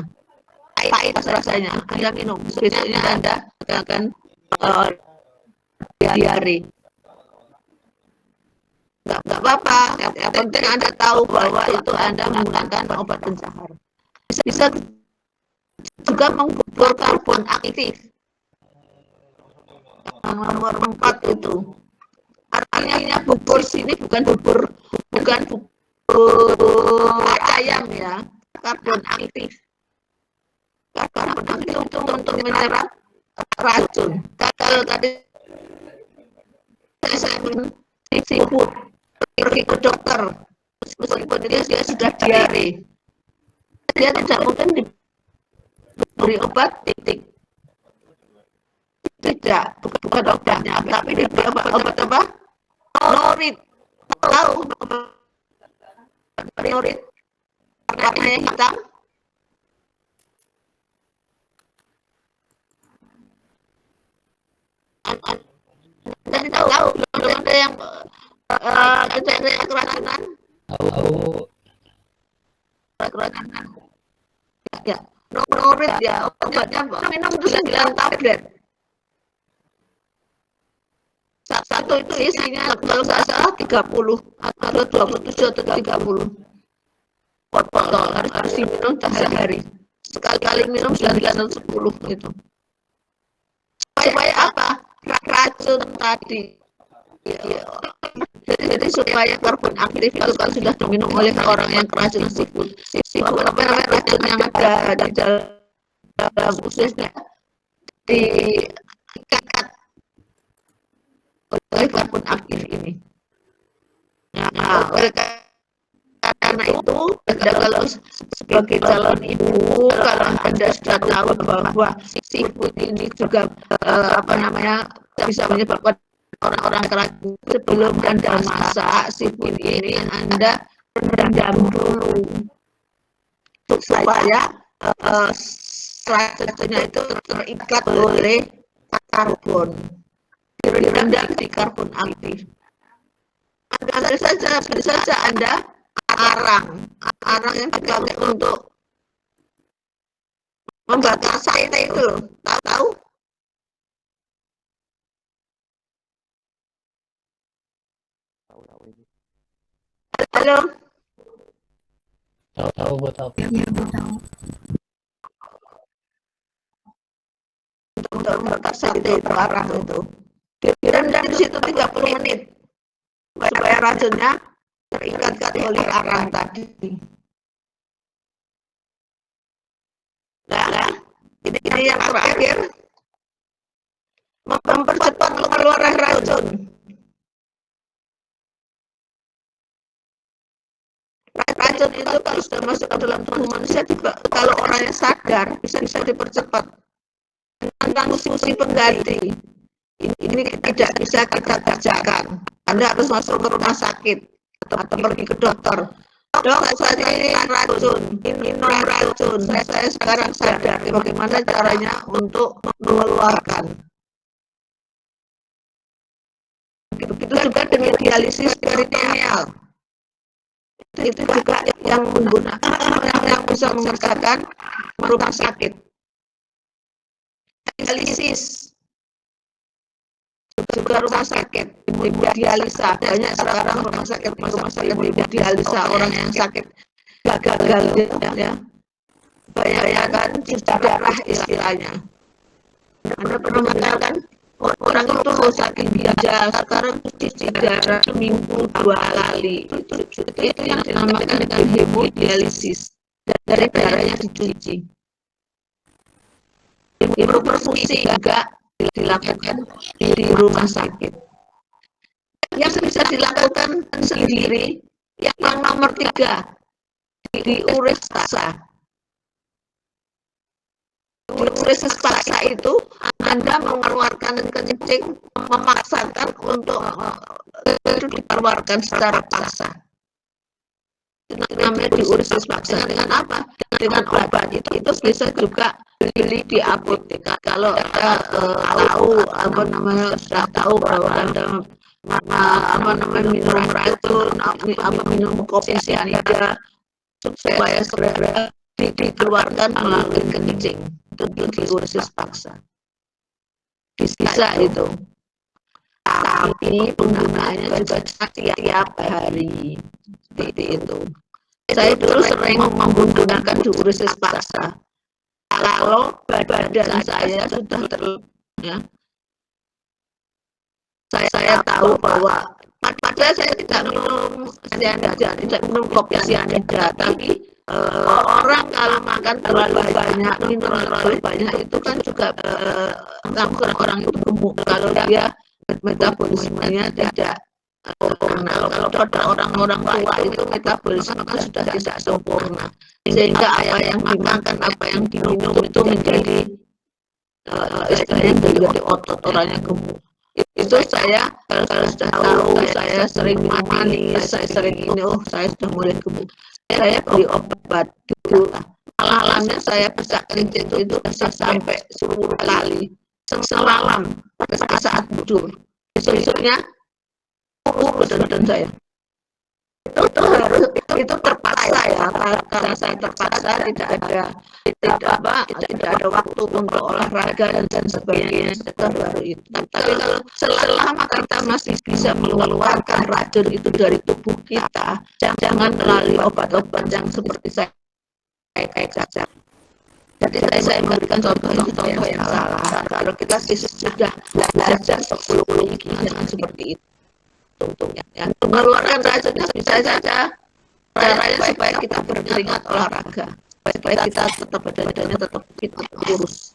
Pahit rasanya, Anda minum, besoknya Anda akan diare. Nggak apa-apa, yang penting Anda tahu bahwa itu Anda menggunakan obat pencahar. Bisa juga mengukur karbon aktif. Yang nomor 4 itu. Artinya bubur sini bukan bubur ayam ya, karbon aktif. Karbon aktif itu untuk menyerap racun. Kalau tadi saya sibuk pergi ke dokter, meskipun dia sudah diare, dia tidak mungkin diberi obat titik. Tidak, bukan obatnya, tapi diberi obat apa? Norit. Tahu norit? Warnanya hitam. Jadi tahu belum ada yang keracunan. Keracunan. Ya, norit ya obatnya minum itu 9 tablet. Satu itu isinya kalau nggak salah 30 atau 27 atau 30 botol harus diminum sehari. Sekali minum 9 atau 10 itu. Supaya apa? Racun tadi. Ya. Jadi supaya karbon aktif itu kalau sudah diminum oleh orang yang keracunan seafood apa namanya racun yang ada di dalam ususnya diikat oleh karbon aktif ini. Nah, oleh karena itu, kalau sebagai calon ibu, kalau Anda sudah tahu bahwa seafood ini juga apa namanya bisa menyebabkan orang-orang keracunan, sebelum Anda masak seafood ini Anda rendam dulu supaya racunnya itu terikat oleh karbon, direndam di karbon aktif. Ada saja Anda arang yang dipakai untuk membakar sate itu loh, tahu? Halo, Tahu Bu tahu. Ya, Bu tahu. untuk meretas sate itu arang itu. Direndam di situ 30 menit supaya racunnya terikat oleh arang tadi. Nah, ini yang terakhir, mempercepat pengeluaran racun. Racun itu kalau sudah masuk ke dalam tubuh manusia juga, kalau orangnya sadar bisa dipercepat dengan transfusi pengganti. Ini tidak bisa kita kerjakan. Anda harus masuk ke rumah sakit atau pergi ke dokter. Dok, saya ini racun, minum racun. Saya sekarang sadar bagaimana caranya untuk mengeluarkan. Begitu juga dengan dialisis peritoneal. Itu juga yang menggunakan yang bisa mengerjakan rumah sakit. Dialisis juga rumah sakit dialisa, banyak sekarang rumah sakit dialisa orang yang sakit gagal ya, banyak kan cuci darah istilahnya. Anda pernah mengatakan orang itu sakit biasa sekarang cuci darah seminggu 2 kali, itu yang dinamakan dengan hemodialisis, dari darahnya dicuci. Hiperperfusi juga dilakukan di rumah sakit. Yang bisa dilakukan sendiri yang nomor 3, diuresis paksa. Diuresis paksa itu Anda mengeluarkan kencing, memaksakan untuk dikeluarkan secara paksa. Itu namanya diuresis paksa. Dengan apa? Dengan obat itu bisa juga beli di apotek. Kalau Anda sudah tahu bahwa Anda minum racun, minum kopi sianida, supaya segera dikeluarkan melalui kencing, itu diuresis paksa. Bisa itu, tapi penggunaannya juga setiap hari seperti itu. Saya dulu sering menggunakan diuresis paksa. Kalau badan saya sudah ya, saya tahu bahwa padahal saya tidak minum sianida, tidak minum kopi sianida, tapi orang kalau makan terlalu banyak, minum terlalu banyak itu kan juga membuat orang itu gemuk kalau dia metabolismenya tidak sempurna. Kalau pada orang-orang tua itu metabolisme sudah tidak sempurna, sehingga apa yang dimakan, apa yang diminum itu menjadi istilahnya menjadi otot, orangnya gemuk. Itu saya kalau sudah tahu, saya sering minum manis, saya sering ini, saya sudah mulai gemuk. Saya beli obat dulu. Malamnya saya bisa kencing itu bisa sampai 10 kali semalam pada saat tidur. Besoknya kurus badan saya. Itu terpaksa ya, karena saya terpaksa tidak ada waktu untuk olahraga dan sebagainya, baru itu. Tapi kalau selama kita masih bisa mengeluarkan racun itu dari tubuh kita, jangan melalui obat-obat yang seperti saya kayak cacat. Jadi saya memberikan contoh yang salah. Kalau kita sudah belajar 10 jangan seperti itu. Yang mengeluarkan racunnya bisa saja caranya supaya kita berkeringat olahraga, supaya kita tetap badannya tetap fit, kurus.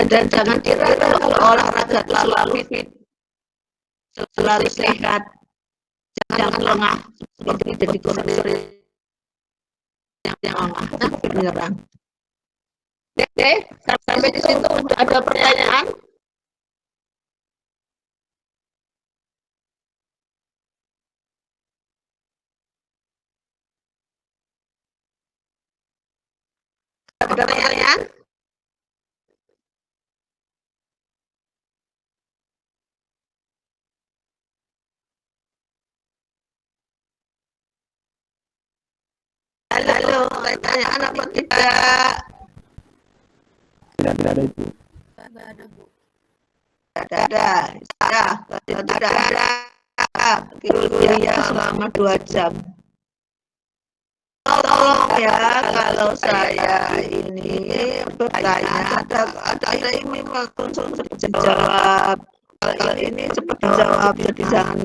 Dan jangan kira kalau olahraga selalu fit, selalu sehat, jangan lengah seperti jadi kurang sering yang lengah, menyerang. Oke, sampai di situ ada pertanyaan? Ada pertanyaan? Halo, pertanyaan apa tidak? Tidak ada Ibu. Nggak ada, Bu. Tidak ada. Ya, tidak ada. kuliah selama 2 jam. Tolong ya, kalau saya ini bertanya, ada ini langsung dijawab. Kalau ini cepat dijawab, jadi jangan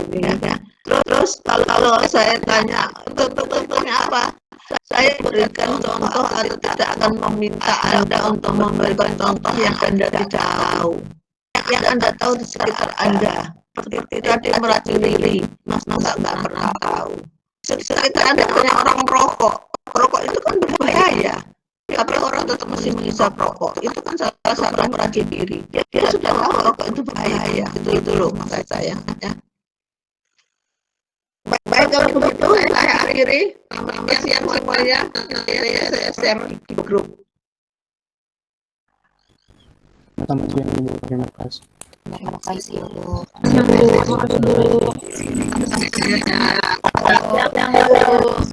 ini ya. Terus kalau saya tanya, contohnya apa? Saya berikan contoh atau tidak akan meminta Anda untuk memberikan contoh yang Anda tidak tahu. Yang Anda tahu di sekitar Anda. Seperti tadi meracuni, Mas nggak pernah tahu. Sekitar Anda banyak orang merokok. Merokok itu kan berbahaya. Tapi orang tetap masih bisa merokok. Itu kan salah satu meracuni diri. Dia sudah tahu merokok itu bahaya. Itu loh maksud saya. Ya. Baik, kalau begitu saya akhiri. Selamat siang semuanya. Saya share di grup. Selamat siang Ibu. Terima kasih. Terima kasih, Bu. Terima kasih.